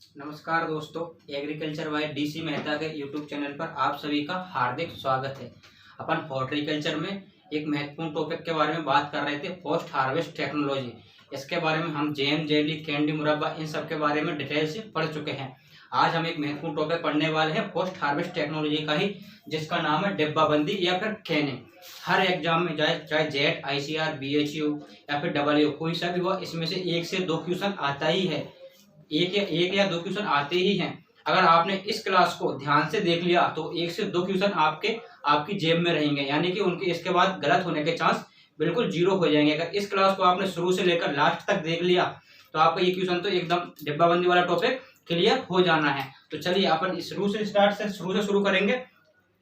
नमस्कार दोस्तों, agriculture by DC Mehta के यूट्यूब चैनल पर आप सभी का हार्दिक स्वागत है। अपन हॉर्टिकल्चर में एक महत्वपूर्ण टॉपिक के बारे में बात कर रहे थे, पोस्ट हार्वेस्ट टेक्नोलॉजी। इसके बारे में हम जैम, जेली, कैंडी, मुरब्बा इन सब के बारे में डिटेल से पढ़ चुके हैं। आज हम एक महत्वपूर्ण टॉपिक पढ़ने वाले हैं पोस्ट हार्वेस्ट टेक्नोलॉजी का ही, जिसका नाम है डिब्बाबंदी या फिर कैनिंग। हर एग्जाम में चाहे जेट, आईसीआर, बीएचयू या फिर डबलयू कोई सा भी हुआ, इसमें से 1 से 2 क्वेश्चन आता ही है। एक या दो क्वेश्चन आते ही हैं। अगर आपने इस क्लास को ध्यान से देख लिया तो 1 से 2 क्वेश्चन आपकी जेब में रहेंगे, यानी कि उनके इसके बाद गलत होने के चांस बिल्कुल जीरो हो जाएंगे। अगर इस क्लास को आपने शुरू से लेकर लास्ट तक देख लिया तो आपका ये क्वेश्चन तो एकदम डिब्बाबंदी वाला टॉपिक क्लियर हो जाना है। तो चलिए अपन शुरू से शुरू करेंगे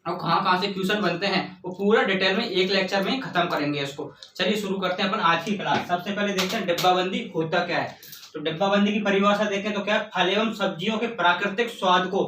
और कहाँ से क्वेश्चन बनते हैं वो पूरा डिटेल में एक लेक्चर में खत्म करेंगे इसको। चलिए शुरू करते हैं अपन आज की क्लास। सबसे पहले देखते हैं डिब्बाबंदी होता क्या है। तो डिब्बाबंदी की परिभाषा देखें तो क्या है, फल एवं सब्जियों के प्राकृतिक स्वाद को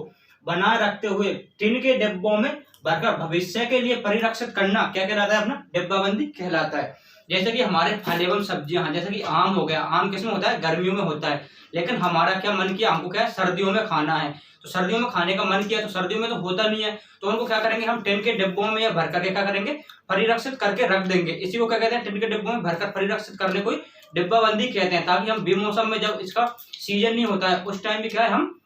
बनाए रखते हुए टिन के डिब्बों में भरकर भविष्य के लिए परिरक्षित करना क्या कहलाता है, अपना डिब्बाबंदी कहलाता है। जैसे कि हमारे फल एवं सब्जियां, जैसे कि आम हो गया, आम किसमें होता है, गर्मियों में होता है, लेकिन हमारा क्या मन किया, हमको क्या है सर्दियों में खाना है, तो सर्दियों में खाने का मन किया, तो सर्दियों में तो होता नहीं है, तो उनको क्या करेंगे, हम टिन के डिब्बों में या भर करके क्या करेंगे, परिरक्षित करके रख देंगे। इसी को क्या कहते हैं, टिन के डिब्बों में भरकर परिरक्षित करने को डिब्बाबंदी कहते हैं, ताकि हम बेमौसम में जब इसका सीजन नहीं होता है उस टाइम भी क्या है, हम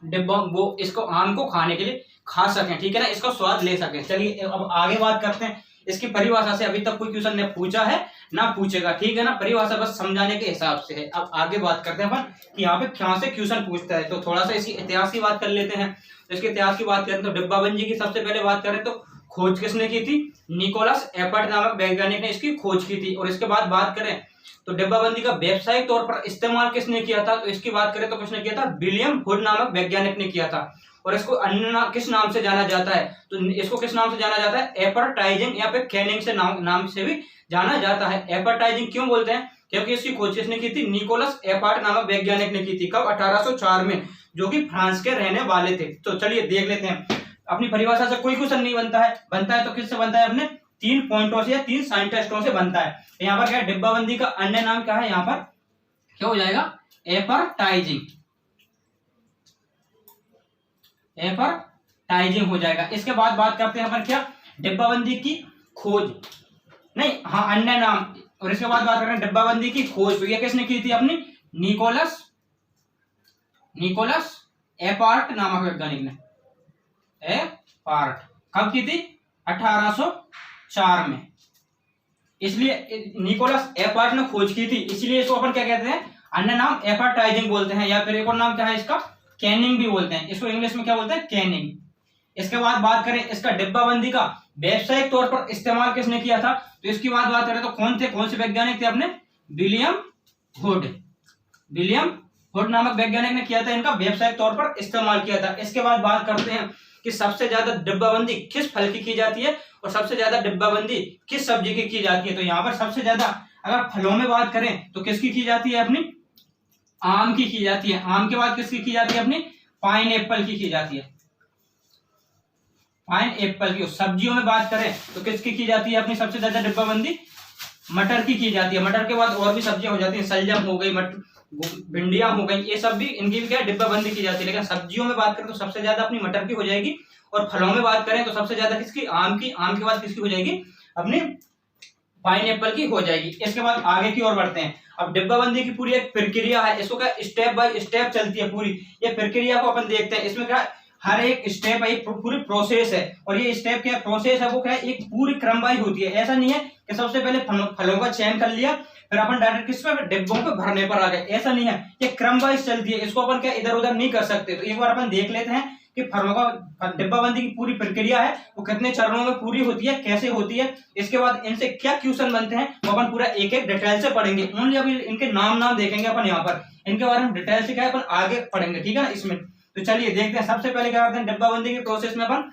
डिब्बा वो इसको आम को खाने के लिए खा सकें, ठीक है ना, इसका स्वाद ले सकें। चलिए अब आगे बात करते हैं इसकी परिभाषा से। अभी तक कोई क्वेश्चन ने पूछा है ना पूछेगा, ठीक है ना, परिभाषा बस समझाने के हिसाब से है। अब आगे बात करते हैं अपन कि यहाँ पे कहाँ से क्वेश्चन पूछता है। तो थोड़ा सा इसी इतिहास की बात कर लेते हैं। तो इसके इतिहास की बात करें तो डिब्बाबंदी की सबसे पहले बात करें तो खोज किसने की थी, निकोलस एपर्ट नामक वैज्ञानिक ने इसकी खोज की थी। और इसके बाद बात करें तो डिब्बाबंदी का व्यावसायिक तौर पर इस्तेमाल किसने किया था, तो इसकी बात करें तो किसने किया था, विलियम हुड नामक वैज्ञानिक ने किया था। और इसको अन्य किस नाम से जाना जाता है, तो इसको किस नाम से जाना जाता है, एपर्टाइजिंग या फिर कैनिंग से नाम से भी जाना जाता है। एपर्टाइजिंग क्यों बोलते हैं, क्योंकि इसकी खोज किसने की थी, निकोलस एपर्ट नामक वैज्ञानिक ने की थी। कब, 1804 में, जो कि फ्रांस के रहने वाले थे। तो चलिए देख लेते हैं। अपनी परिभाषा से कोई क्वेश्चन नहीं बनता है तो किससे बनता है, अपने 3 पॉइंटों से या 3 साइंटिस्टों से बनता है। यहाँ पर क्या है, डिब्बाबंदी का अन्य नाम क्या है, यहाँ पर क्या हो जाएगा, एपर्टाइजिंग हो जाएगा। इसके बाद बात करते हैं अपन क्या, डिब्बाबंदी की खोज नहीं, हाँ अन्य नाम। और इसके बाद बात करें डिब्बाबंदी की खोज, तो ये किसने की थी, अपनी निकोलस एपर्ट नामक वैज्ञानिक ने। एपर्ट कब की थी, 1804 में। इसलिए निकोलस एपर्ट ने खोज की थी, इसलिए इसको अपन क्या कहते हैं, अन्य नाम एपर्टाइजिंग बोलते हैं, या फिर एक और नाम क्या है इसका, कैनिंग भी बोलते हैं। इसको इंग्लिश में क्या बोलते हैं, कैनिंग। इसके बाद बात करें इसका डिब्बाबंदी का व्यावसायिक तौर पर इस्तेमाल किसने किया था, तो इसकी बात करें तो कौन से वैज्ञानिक थे, अपने विलियम हुड नामक वैज्ञानिक ने किया था, इनका व्यावसायिक तौर पर इस्तेमाल किया था। इसके बाद बात करते हैं कि सबसे ज्यादा डिब्बाबंदी किस फल की जाती है और सबसे ज्यादा डिब्बाबंदी किस सब्जी की जाती है। तो यहाँ पर सबसे ज्यादा अगर फलों में बात करें तो किसकी की जाती है, अपनी आम की जाती है। आम के बाद किसकी की जाती है, अपनी पाइन एप्पल की जाती है, पाइन एप्पल की। सब्जियों में बात करें तो किसकी की जाती है, अपनी सबसे ज्यादा डिब्बाबंदी मटर की जाती है। मटर के बाद और भी सब्जियां हो जाती हैं, शलजम हो गई, भिंडियां हो गई, ये सब भी इनकी भी क्या डिब्बाबंदी की जाती है। लेकिन सब्जियों में बात करें तो सबसे ज्यादा अपनी मटर की हो जाएगी, और फलों में बात करें तो सबसे ज्यादा किसकी, आम के बाद किसकी हो जाएगी, अपनी पाइनएप्पल की हो जाएगी। इसके बाद आगे की ओर बढ़ते हैं। अब डिब्बाबंदी की पूरी एक प्रक्रिया है, इसको क्या स्टेप बाय स्टेप चलती है पूरी, ये प्रक्रिया को अपन देखते हैं। इसमें क्या हर एक स्टेप एक पूरी प्रोसेस है, और ये स्टेप क्या प्रोसेस है, वो क्या एक पूरी क्रम वाइज होती है। ऐसा नहीं है कि सबसे पहले फलों का चयन कर लिया फिर अपन डायरेक्ट किस पे, डिब्बों पे भरने पर आ गए, ऐसा नहीं है, ये क्रम वाइज चलती है। इसको अपन क्या इधर उधर नहीं कर सकते। तो एक बार अपन देख लेते हैं कि फलों का डिब्बाबंदी की पूरी प्रक्रिया है वो कितने चरणों में पूरी होती है, कैसे होती है। इसके बाद इनसे क्या क्वेश्चन बनते हैं वो अपन पूरा एक एक डिटेल से पढ़ेंगे। ओनली अभी इनके नाम देखेंगे अपन, यहाँ पर इनके बारे में डिटेल से क्या है अपन आगे पढ़ेंगे, ठीक है ना, इसमें। तो चलिए देखते हैं। सबसे पहले क्या करते हैं डिब्बाबंदी के प्रोसेस में, अपन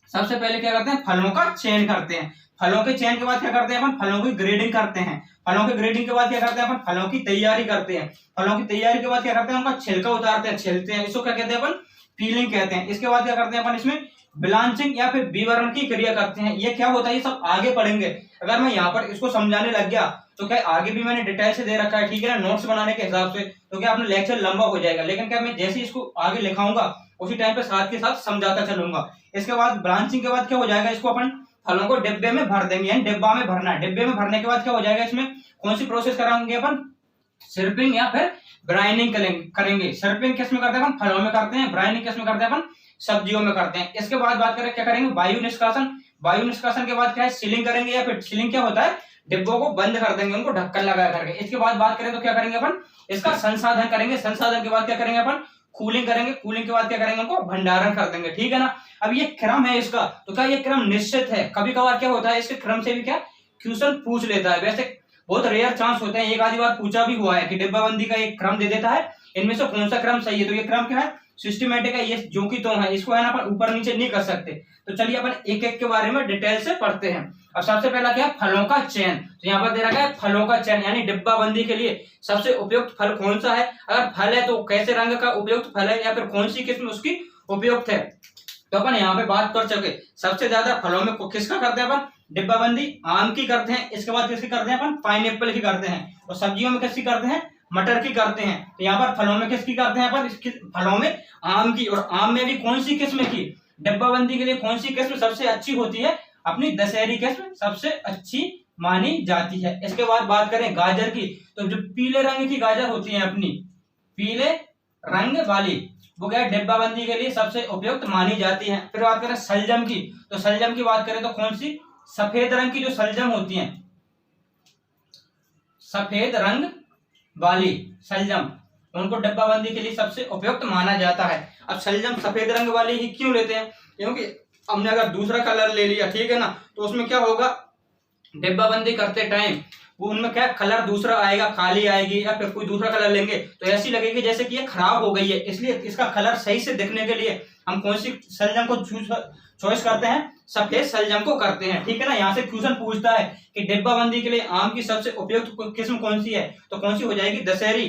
सबसे पहले क्या करते हैं, फलों का चयन करते हैं। फलों के चयन के बाद क्या करते हैं, अपन फलों की ग्रेडिंग करते हैं। फलों के ग्रेडिंग के बाद क्या करते हैं, अपन फलों की तैयारी करते हैं। फलों की तैयारी के बाद क्या करते हैं, उनका छिलका उतारते हैं, छीलते हैं, इसको क्या कहते हैं, अपन पीलिंग कहते हैं। इसके बाद क्या करते हैं अपन, इसमें ब्लांचिंग या फिर विवरण की क्रिया करते हैं। ये क्या होता है, ये सब आगे पढ़ेंगे। अगर मैं यहाँ पर इसको समझाने लग गया तो क्या आगे भी मैंने डिटेल से दे रखा है, ठीक है ना, नोट्स बनाने के हिसाब से, तो क्या अपना लेक्चर लंबा हो जाएगा। लेकिन क्या मैं जैसे इसको आगे लिखाऊंगा उसी टाइम पे साथ के साथ समझाता चलूंगा। इसके बाद ब्रांचिंग के बाद क्या हो जाएगा, इसको अपन फलों को डिब्बे में भर देंगे, यानी डिब्बा में भरना है। डिब्बे में भरने के बाद क्या हो जाएगा, इसमें कौन सी प्रोसेस कराएंगे अपन, सिर्पिंग या फिर ब्राइनिंग करेंगे। सिर्पिंग किस में करते हैं अपन, फलों में करते हैं। ब्राइनिंग किस में करते हैं अपन, सब्जियों में करते हैं। इसके बाद बात करें क्या करेंगे, वायु निष्कासन। वायु निष्कासन के बाद क्या है, सीलिंग करेंगे, या फिर सीलिंग क्या होता है, डिब्बों को बंद कर देंगे, उनको ढक्कन लगा करके। इसके बाद बात करें तो क्या करेंगे अपन, इसका संसाधन करेंगे। संसाधन के बाद क्या करेंगे अपन, कूलिंग करेंगे। कूलिंग के बाद क्या करेंगे, उनको भंडारण कर देंगे, ठीक है ना। अब ये क्रम है इसका, तो क्या ये क्रम निश्चित है। कभी कभार क्या होता है, इसके क्रम से भी क्या क्वेश्चन पूछ लेता है। वैसे बहुत रेयर चांस होते हैं, एक आधी बार पूछा भी हुआ है कि डिब्बाबंदी का एक क्रम दे देता है, इनमें से कौन सा क्रम सही है। तो ये क्रम क्या है, सिस्टमेटिक है, ये जो कि तो है, इसको है ना अपन ऊपर नीचे नहीं कर सकते। तो चलिए अपन एक एक के बारे में डिटेल से पढ़ते हैं। अब सबसे पहला क्या है, फलों का चयन। तो यहाँ पर दे रखा है फलों का चयन, यानी डिब्बाबंदी के लिए सबसे उपयुक्त फल कौन सा है। अगर फल है तो कैसे रंग का उपयुक्त फल है, या फिर कौन सी किस्म उसकी उपयुक्त है। तो अपन यहाँ पे बात कर चुके, सबसे ज्यादा फलों में किसका करते हैं अपन, डिब्बाबंदी आम की करते हैं। इसके बाद किसकी करते हैं अपन, पाइनएप्पल की करते हैं। और सब्जियों में किसकी करते हैं, मटर की करते हैं। तो यहाँ पर फलों में किसकी करते हैं अपन, फलों में आम की। और आम में भी कौन सी किस्म की, डिब्बाबंदी के लिए कौन सी किस्म सबसे अच्छी होती है, अपनी दशहरी किस्म सबसे अच्छी मानी जाती है। इसके बाद बात करें गाजर की, तो जो पीले रंग की गाजर होती है अपनी, पीले रंग वाली, वो क्या डिब्बाबंदी के लिए सबसे उपयुक्त मानी जाती है। फिर बात करें सलजम की, तो सलजम की बात करें तो कौन सी, सफेद रंग की जो सलजम होती हैं, सफेद रंग वाली सलजम, उनको डिब्बाबंदी के लिए सबसे उपयुक्त माना जाता है। अब सलजम सफेद रंग वाली ही क्यों लेते हैं, क्योंकि हमने अगर दूसरा कलर ले लिया, ठीक है ना, तो उसमें क्या होगा, डिब्बाबंदी करते टाइम वो उनमें क्या कलर दूसरा आएगा, काली आएगी, या फिर कोई दूसरा कलर लेंगे तो ऐसी लगेगी जैसे कि ये खराब हो गई है। इसलिए इसका कलर सही से दिखने के लिए हम कौन सी सलजम को चॉइस करते हैं, सफेद सलजम को करते हैं, ठीक है ना। यहाँ से क्वेश्चन पूछता है कि डिब्बाबंदी के लिए आम की सबसे उपयुक्त किस्म कौन सी है, तो कौन सी हो जाएगी, दशहरी।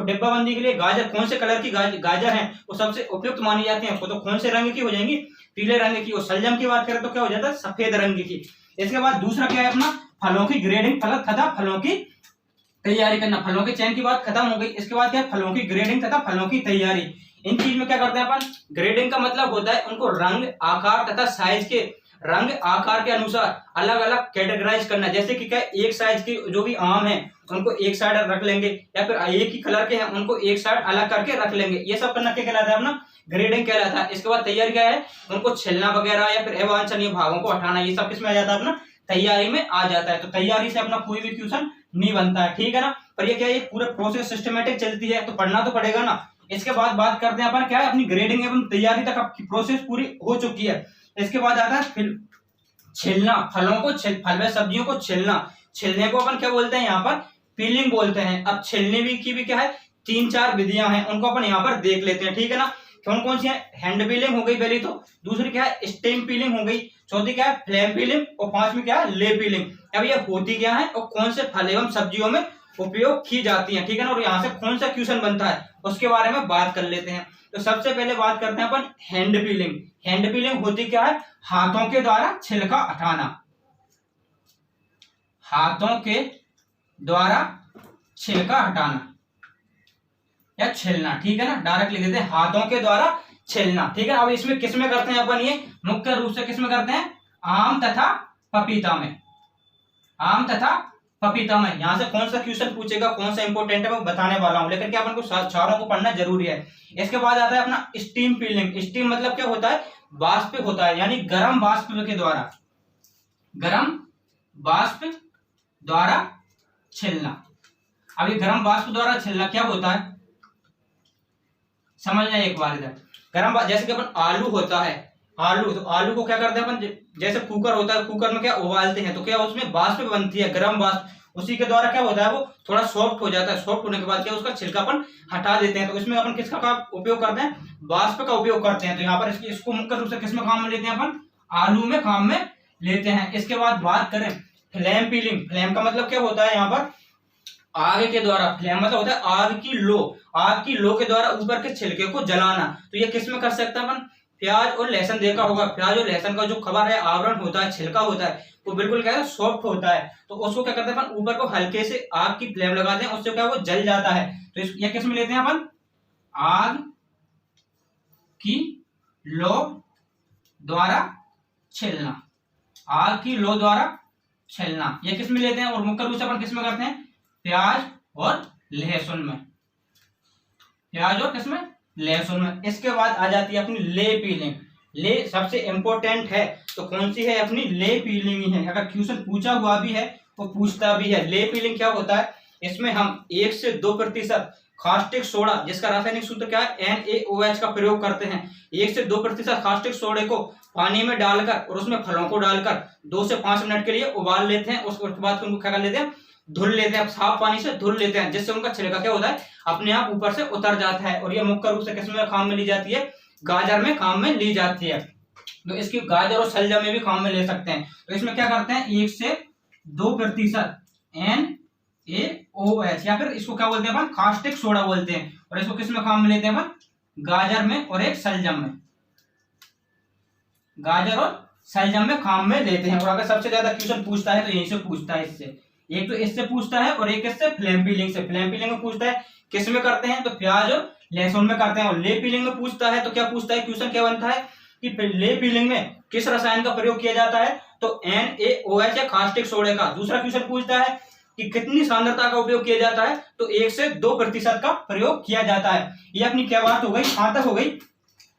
डिब्बाबंदी के लिए गाजर, कौन से कलर की गाजर है वो सबसे उपयुक्त मानी जाती है, तो कौन से रंग की हो जाएंगी, पीले रंग की। और सलजम की बात करें तो क्या हो जाता है, सफेद रंग की। इसके बाद दूसरा क्या है अपना, फलों की ग्रेडिंग, फल तथा फलों की तैयारी करना। फलों के चयन की बात खत्म हो गई। इसके बाद क्या है, फलों की ग्रेडिंग तथा फलों की तैयारी। इन चीज में क्या करते हैं अपन, ग्रेडिंग का मतलब होता है उनको रंग, आकार तथा साइज के, रंग आकार के अनुसार अलग अलग कैटेगराइज करना। जैसे कि क्या एक साइज के जो भी आम है उनको एक साइड रख लेंगे, या फिर एक ही कलर के हैं उनको एक साइड अलग करके रख लेंगे। ये सब करना क्या कहलाता है, अपना ग्रेडिंग कहलाता है। इसके बाद तैयारी क्या है, उनको छिलना वगैरह या फिर अवांछनीय भागों को हटाना, ये सब किसमें आ जाता है, अपना तैयारी में आ जाता है। तो तैयारी से अपना कोई भी क्वेश्चन नहीं बनता है, ठीक है ना। पर ये क्या है, पूरे प्रोसेस सिस्टमेटिक चलती है, तो पढ़ना तो पड़ेगा ना। इसके बाद बात करते हैं अपन क्या है, अपनी ग्रेडिंग एवं तैयारी तक आपकी प्रोसेस पूरी हो चुकी है। इसके बाद आता है फिर छिलना, फलों को फल व सब्जियों को छिलना। छिलने को अपन क्या बोलते हैं, यहाँ पर पीलिंग बोलते हैं। अब छिलने की भी क्या है, 3-4 विधियां हैं, उनको अपन यहाँ पर देख लेते हैं, ठीक है ना। कौन कौन सी है, हैंड पीलिंग हो गई पहली, तो दूसरी क्या है, स्टेम पीलिंग हो गई, चौथी क्या है, फ्लेम पीलिंग, और पांचवी क्या है, ले पीलिंग। अब ये होती क्या है और कौन से फल एवं सब्जियों में उपयोग की जाती है, ठीक है ना। और यहाँ से कौन सा क्वेश्चन बनता है उसके बारे में बात कर लेते हैं। तो सबसे पहले बात करते हैं अपन हैंड पीलिंग। हैंड पीलिंग होती क्या है, हाथों के द्वारा छिलका हटाना, हाथों के द्वारा छिलका हटाना या छिलना, ठीक है ना। डायरेक्ट लिख देते हैं हाथों के द्वारा छिलना, ठीक है। अब इसमें किसमें करते हैं अपन, ये मुख्य रूप से किसमें करते हैं, आम तथा पपीता में, आम तथा पपीता में। यहां से कौन सा क्वेश्चन पूछेगा, कौन सा इंपॉर्टेंट है मैं बताने वाला हूं, लेकिन क्या अपन को चारों को पढ़ना जरूरी है। इसके बाद आता है अपना स्टीम पीलिंग। स्टीम मतलब क्या होता है, वाष्प होता है, यानी गर्म वाष्प के द्वारा, गर्म वाष्प द्वारा छिलना। अब ये गर्म वाष्प द्वारा छिलना क्या होता है, समझना एक बार इधर। गर्म, जैसे कि अपन आलू होता है, आलू, तो आलू को क्या करते हैं अपन, जैसे कुकर होता है, कुकर में क्या उबालते हैं, तो क्या उसमें वाष्प बनती है, गर्म वाष्प, उसी के द्वारा क्या होता है, वो थोड़ा सॉफ्ट हो जाता है। सॉफ्ट होने के बाद क्या उसका छिलका अपन हटा देते हैं। तो इसमें अपन किसका उपयोग करते हैं, वाष्प का उपयोग करते हैं। तो यहाँ पर इसको मुख्य रूप से किसमें काम में लेते हैं अपन, आलू में काम में लेते हैं। इसके बाद बात करें फ्लेम पीलिंग। फ्लेम का मतलब क्या होता है, यहाँ पर आग के द्वारा, फ्लेम मतलब होता है आग की लो, आग की लो के द्वारा ऊपर के छिलके को जलाना। तो ये किस में कर सकते हैं अपन, प्याज और लहसुन देखा होगा, प्याज और लहसुन का जो खबर है आवरण होता है, छिलका होता है, वो बिल्कुल क्या है सॉफ्ट होता है। तो उसको क्या करते हैं अपन ऊपर को हल्के से आग की फ्लेम लगाते हैं, उससे क्या वो जल जाता है। तो ये किस में लेते हैं अपन, आग की लो द्वारा छिलना, आग की लो द्वारा छिलना, ये किस में लेते हैं। और मुख्य रूप से अपन किस में करते हैं, प्याज और लहसुन में, प्याज और किसमें, लहसुन में। इसके बाद आ जाती है अपनी ले पीलिंग। ले सबसे इंपॉर्टेंट है, तो कौन सी है अपनी, ले पीलिंग ही है। अगर क्वेश्चन पूछा हुआ भी है वो पूछता भी है। ले पीलिंग क्या होता है, इसमें हम 1 से 2% कास्टिक सोडा, जिसका रासायनिक सूत्र क्या है NaOH का प्रयोग करते हैं। 1 से 2% कास्टिक सोडे को पानी में डालकर और उसमें फलों को डालकर 2 से 5 मिनट के लिए उबाल लेते हैं। उसके बाद उनको क्या कर लेते हैं, धुल लेते हैं, साफ पानी से धुल लेते हैं, जिससे उनका छिलका क्या होता है अपने आप ऊपर से उतर जाता है। और ये मुख्य रूप से किसमें काम में ली जाती है, गाजर में काम में ली जाती है। तो इसकी गाजर और शलजम में भी काम में ले सकते हैं। तो इसमें क्या करते हैं, 1 से 2% NaOH, या फिर इसको क्या बोलते हैं अपन, कास्टिक सोडा बोलते हैं। और इसको किसमें काम में लेते हैं अपन, गाजर में और एक शलजम में, गाजर और शलजम में काम में लेते हैं। और अगर सबसे ज्यादा क्वेश्चन पूछता है तो यहीं से पूछता है, इससे एक तो इससे पूछता है और एक इससे फ्लेम पीलिंग से। फ्लेम पीलिंग में पूछता है किस में करते हैं, तो प्याज और लहसुन में करते हैं। और ले पीलिंग में पूछता है तो क्या पूछता है, क्वेश्चन क्या बनता है कि ले पीलिंग में किस रसायन का प्रयोग किया जाता है, तो NaOH या कास्टिक सोडे का। दूसरा क्वेश्चन पूछता है कि कितनी सांद्रता का उपयोग किया जाता है, तो 1 से 2% का प्रयोग किया जाता है। ये अपनी क्या बात हो गई, कहां तक हो गई,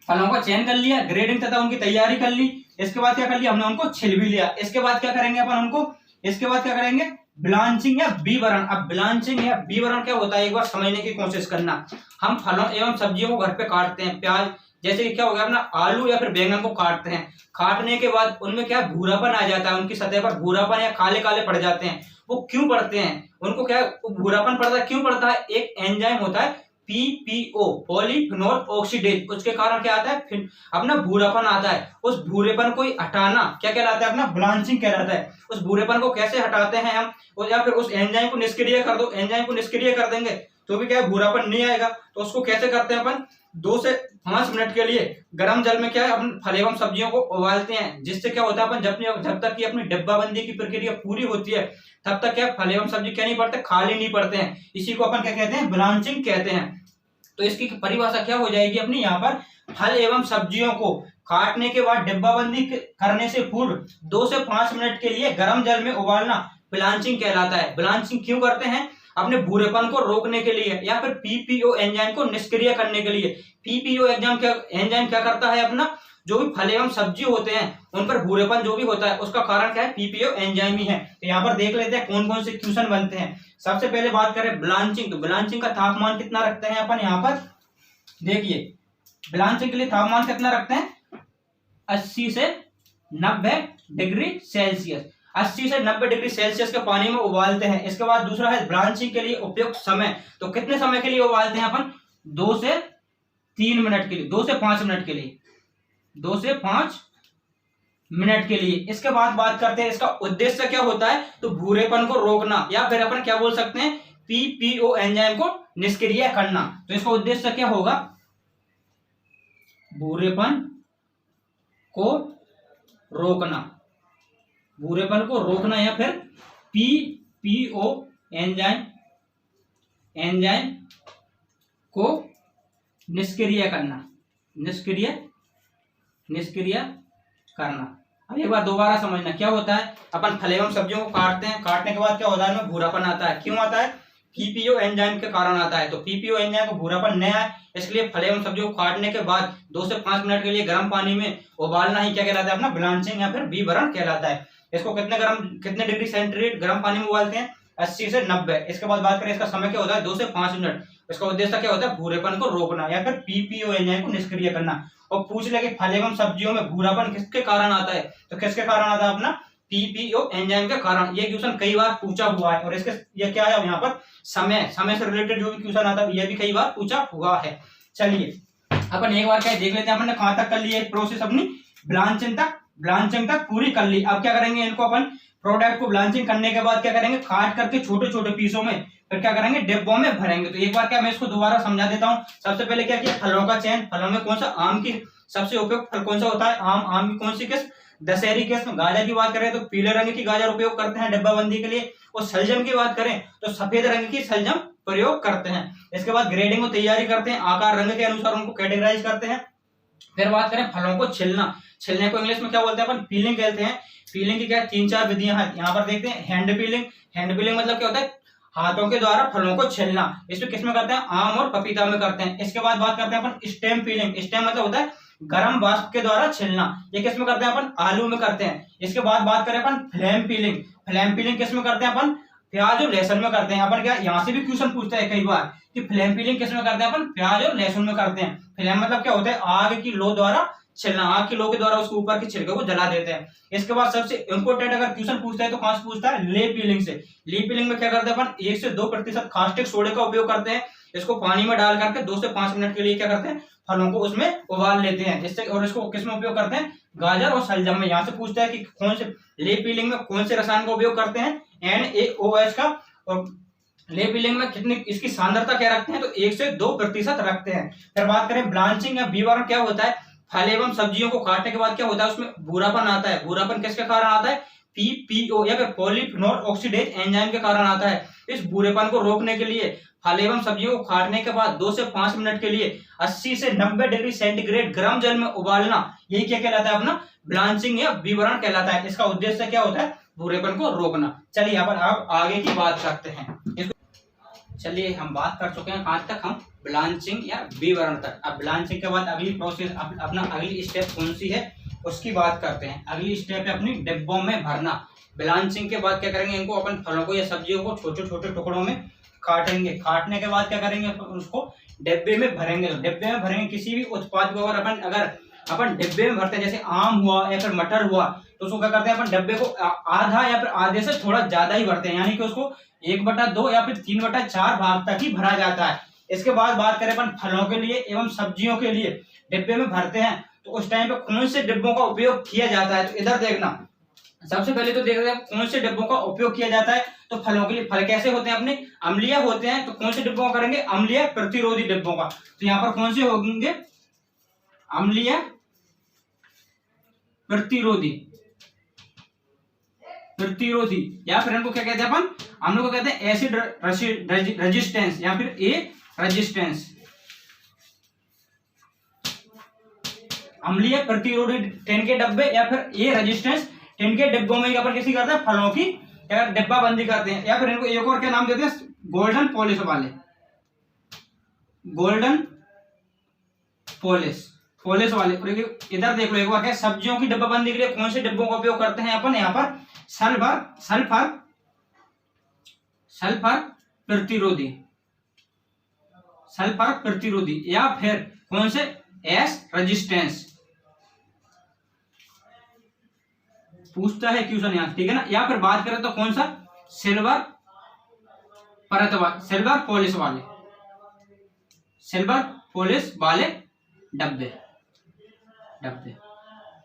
फलों का चयन कर लिया, ग्रेडिंग तथा उनकी तैयारी कर ली। इसके बाद क्या कर लिया हमने, उनको छिल भी लिया। इसके बाद क्या करेंगे अपन उनको, इसके बाद क्या करेंगे, ब्लांचिंग या बीवरण। अब ब्लांचिंग या बीवरण क्या होता है एक बार समझने की कोशिश करना। हम फलों एवं सब्जियों को घर पे काटते हैं, प्याज जैसे कि क्या हो गया अपना आलू या फिर बैंगन को काटते हैं, काटने के बाद उनमें क्या भूरापन आ जाता है, उनकी सतह पर भूरापन या काले काले पड़ जाते हैं। वो क्यों पड़ते हैं, उनको क्या भूरापन पड़ता है, क्यों पड़ता है, एक एंजाइम होता है PPO, पॉलीफिनोल ऑक्सीडेज, उसके कारण क्या आता है, फिर अपना भूरापन आता है। उस भूरेपन को हटाना क्या कहलाता है, अपना ब्लांचिंग कहलाता है। उस भूरेपन को कैसे हटाते हैं हम, या फिर उस एंजाइम को निष्क्रिय कर दो, एंजाइम को निष्क्रिय कर देंगे तो भी क्या है भूरापन नहीं आएगा। तो उसको कैसे करते हैं अपन, 2 से 5 मिनट के लिए गर्म जल में क्या है अपन फल एवं सब्जियों को उबालते हैं, जिससे क्या होता है अपन जब तक कि अपनी डिब्बाबंदी की प्रक्रिया पूरी होती है तब तक क्या फल एवं सब्जी क्या नहीं पड़ते, खाली नहीं पड़ते हैं। इसी को अपन क्या कहते हैं, ब्लांचिंग कहते हैं। तो इसकी परिभाषा क्या हो जाएगी अपनी, यहाँ पर फल एवं सब्जियों को काटने के बाद डिब्बाबंदी करने से पूर्व 2 से 5 मिनट के लिए गर्म जल में उबालना ब्लांचिंग कहलाता है। ब्लांचिंग क्यों करते हैं, अपने भूरेपन को रोकने के लिए या फिर PPO एंजाइम को निष्क्रिय करने के लिए। PPO एंजाइम क्या करता है, अपना जो भी फल एवं सब्जी होते हैं उन पर भूरेपन जो भी होता है उसका कारण क्या है, PPO एंजाइम ही है। तो यहाँ पर देख लेते हैं कौन कौन से क्वेश्चन बनते हैं। सबसे पहले बात करें ब्लांचिंग, तो ब्लांचिंग का तापमान कितना रखते हैं अपन, यहाँ पर देखिए ब्लांचिंग के लिए तापमान कितना रखते हैं, 80 से 90 डिग्री सेल्सियस। 80 से 90 डिग्री सेल्सियस के पानी में उबालते हैं। इसके बाद दूसरा है ब्लांचिंग के लिए उपयुक्त समय, तो कितने समय के लिए उबालते हैं अपन, 2 से 3 मिनट के लिए, 2 से 5 मिनट के लिए, 2 से 5 मिनट के लिए। इसके बाद बात करते हैं इसका उद्देश्य क्या होता है, तो भूरेपन को रोकना या फिर अपन क्या बोल सकते हैं, PPO एंजाइम को निष्क्रिय करना। तो इसका उद्देश्य क्या होगा, भूरेपन को रोकना, भूरेपन को रोकना या फिर PPO एंजाइम को निष्क्रिय करना, निष्क्रिय करना। अब एक बार दोबारा समझना क्या होता है, अपन फल एवं सब्जियों को काटते हैं, काटने के बाद क्या होता है उनमें भूरापन आता है। क्यों आता है, PPO एंजाइम के कारण आता है। तो PPO एंजाइम को भूरापन नहीं आए इसलिए फल एवं सब्जियों को काटने के बाद 2 से 5 मिनट के लिए गर्म पानी में उबालना ही क्या कहलाता है, अपना ब्लांचिंग या फिर बीवरण कहलाता है। इसको कितने डिग्री सेंटीग्रेड गर्म पानी में उबालते हैं, 80 से 90। इसके बाद बात करें इसका समय क्या होता है, 2 से 5 मिनट। इसका उद्देश्य क्या होता है, भूरेपन को रोकना या फिर PPO एंजाइम को निष्क्रिय करना। और पूछ ले कि फल एवं सब्जियों में भूरापन किसके कारण आता है, तो किसके कारण आता है, अपना PPO एंजाइम के कारण। ये क्वेश्चन कई बार पूछा हुआ है। और इसके ये क्या है यहाँ पर समय से रिलेटेड जो भी क्वेश्चन आता है ये भी कई बार पूछा हुआ है। चलिए अपन एक बार क्या देख लेते हैं, अपन ने कहां तक कर ली है प्रोसेस अपनी, ब्लांचिंग तक पूरी कर ली। अब क्या करेंगे, इनको अपन प्रोडक्ट को ब्लांचिंग करने के बाद क्या करेंगे, काट करके छोटे छोटे पीसों में फिर क्या करेंगे, डिब्बों में भरेंगे। तो एक बार क्या मैं इसको दोबारा समझा देता हूँ। सबसे पहले क्या किया, फलों का चयन, फलों में कौन सा, आम की सबसे उपयुक्त फल कौन सा होता है? आम। आम की कौन सी किस्म? दशहरी किस्म। गाजर की बात करें तो पीले रंग की गाजर उपयोग करते हैं डिब्बाबंदी के लिए, और सलजम की बात करें तो सफेद रंग की सलजम प्रयोग करते हैं। इसके बाद ग्रेडिंग और तैयारी करते हैं, आकार रंग के अनुसार उनको कैटेगराइज करते हैं। फिर बात करें फलों को छिलना, छिलने को इंग्लिश में क्या बोलते हैं अपन? पीलिंग कहते हैं। पीलिंग की क्या 3-4 विधियां हैं, यहाँ पर देखते हैं। हैंड पीलिंग, हैंड पीलिंग मतलब क्या होता है? हाथों के द्वारा फलों को छिलना। इसमें किसमें करते हैं? आम और पपीता में करते हैं। इसके बाद बात करते हैं अपन स्टेम पीलिंग। स्टेम मतलब होता है गर्म वाष्प के द्वारा छिलना, ये किसमें करते हैं अपन? आलू में करते हैं। इसके बाद बात करें अपन फ्लेम पीलिंग। फ्लेम पीलिंग किसमें करते हैं अपन? प्याज और लहसुन में करते हैं अपन। क्या यहाँ से भी क्वेश्चन पूछता है कई बार कि फ्लेम पीलिंग किसमें करते हैं अपन? प्याज और लहसुन में करते हैं। फ्लेम मतलब क्या होता है? आग की लो द्वारा छिलना, आग की लो के द्वारा उसके ऊपर के छिलके को जला देते हैं। इसके बाद सबसे इंपोर्टेंट अगर क्वेश्चन पूछता है तो कहां से पूछता है? ले पीलिंग से। ले पीलिंग में क्या करते हैं अपन? 1 से 2% कास्टिक सोडे का उपयोग करते हैं। इसको पानी में डाल करके 2 से 5 मिनट के लिए क्या करते हैं? फलों को उसमें उबाल लेते हैं। इससे और इसको किसमें उपयोग करते हैं? गाजर और सलजम में। यहाँ से पूछता है कि कौन से ले पीलिंग में कौन से रसायन का उपयोग करते हैं? NaOH का। और ले पीलिंग में कितनी इसकी सांद्रता क्या रखते हैं? तो 1 से 2% रखते हैं। फिर बात करें ब्लांचिंग या बीवरण क्या होता है? फल एवं सब्जियों को काटने के बाद क्या होता है? उसमें भूरापन आता है। भूरापन किसके कारण आता है? PPO या फिर पॉलीफिनोल ऑक्सीडेज एंजाइम के कारण आता है। इस भूरेपन को रोकने के लिए फल एवं सब्जियों को काटने के बाद 2 से 5 मिनट के लिए 80 से 90 डिग्री सेंटीग्रेड गर्म जल में उबालना, यही क्या कहलाता है? अपना ब्लांचिंग या बीवरण कहलाता है। इसका उद्देश्य क्या होता है? भूरेपन को रोकना। चलिए अपन अब आगे की बात करते हैं। चलिए हम बात कर चुके हैं आज तक हम ब्लांचिंग या बीवरण तक। अब ब्लांचिंग के बाद अगली प्रोसेस अपना अगली स्टेप कौन सी है उसकी बात करते हैं। अगली स्टेप है अपनी डिब्बों में भरना। ब्लांचिंग के बाद क्या करेंगे? इनको अपन फलों को या सब्जियों को छोटे छोटे टुकड़ों में काटेंगे। काटने के बाद क्या करेंगे? उसको डिब्बे में भरेंगे। डिब्बे में भरेंगे किसी भी उत्पाद को अगर अपन डिब्बे में भरते हैं, जैसे आम हुआ या फिर मटर हुआ, तो उसको क्या करते हैं? अपन डिब्बे को आधा या फिर आधे से थोड़ा ज्यादा ही भरते हैं, यानी कि उसको 1/2 या फिर 3/4 भाग तक ही भरा जाता है। इसके बाद बात करें अपन फलों के लिए एवं सब्जियों के लिए डिब्बे में भरते हैं, तो उस टाइम पे कौन से डिब्बों का उपयोग किया जाता है? तो इधर देखना, सबसे पहले तो देख रहे हैं कौन से डिब्बों का उपयोग किया जाता है। तो फलों के लिए फल कैसे होते हैं? अपने अम्लीय होते हैं। तो कौन से डिब्बों का करेंगे? अम्लीय प्रतिरोधी डिब्बों का। तो यहाँ पर कौन से होंगे? अम्लीय प्रतिरोधी, प्रतिरोधी या फिर इनको क्या कहते हैं अपन? हम लोग को कहते हैं एसिड रेजिस्टेंस या फिर ए रेजिस्टेंस। अम्लीय प्रतिरोधी टिन के डब्बे या फिर ए रेजिस्टेंस टिन के डिब्बों में अपन कैसी करते हैं? फलों की डिब्बा बंदी करते हैं। या फिर इनको एक और क्या नाम देते हैं? गोल्डन पॉलिश वाले। गोल्डन पॉलिश वाले। इधर देख लो एक बार, क्या सब्जियों की डिब्बाबंदी के लिए कौन से डिब्बों का उपयोग करते हैं अपन? यहाँ पर सल्फर प्रतिरोधी या फिर कौन से? एस रेजिस्टेंस पूछता है क्वेश्चन यहाँ, ठीक है ना। या फिर बात करें तो कौन सा? सिल्वर पॉलिश वाले डब्बे।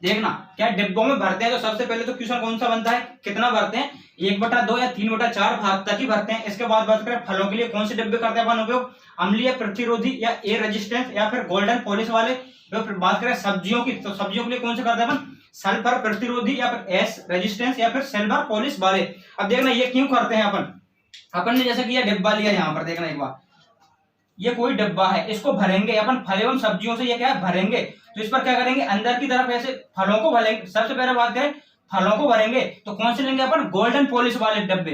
देखना क्या डिब्बों में भरते हैं तो सबसे पहले तो क्वेश्चन कौन सा बनता है? कितना भरते हैं? 1/2 या 3/4 भाग तक ही भरते हैं। इसके बाद बात करें फलों के लिए कौन से डिब्बे करते हैं अपन उपयोग? अम्लीय प्रतिरोधी या ए रेजिस्टेंस या फिर गोल्डन पॉलिश वाले। फिर बात करें सब्जियों की, तो सब्जियों के लिए कौन से करते हैं अपन? सल्फर प्रतिरोधी या फिर एस रेजिस्टेंस या फिर सिल्वर पॉलिश वाले। अब देखना ये क्यों करते हैं अपन ने जैसे कि ये डिब्बा लिया, यहाँ पर देखना एक बार, ये कोई डिब्बा है, इसको भरेंगे अपन फल एवं सब्जियों से। ये क्या है? भरेंगे। तो इस पर क्या करेंगे? अंदर की तरफ ऐसे फलों को भरेंगे। सबसे पहले बात करें फलों को भरेंगे तो कौन से लेंगे अपन? गोल्डन पॉलिश वाले डब्बे।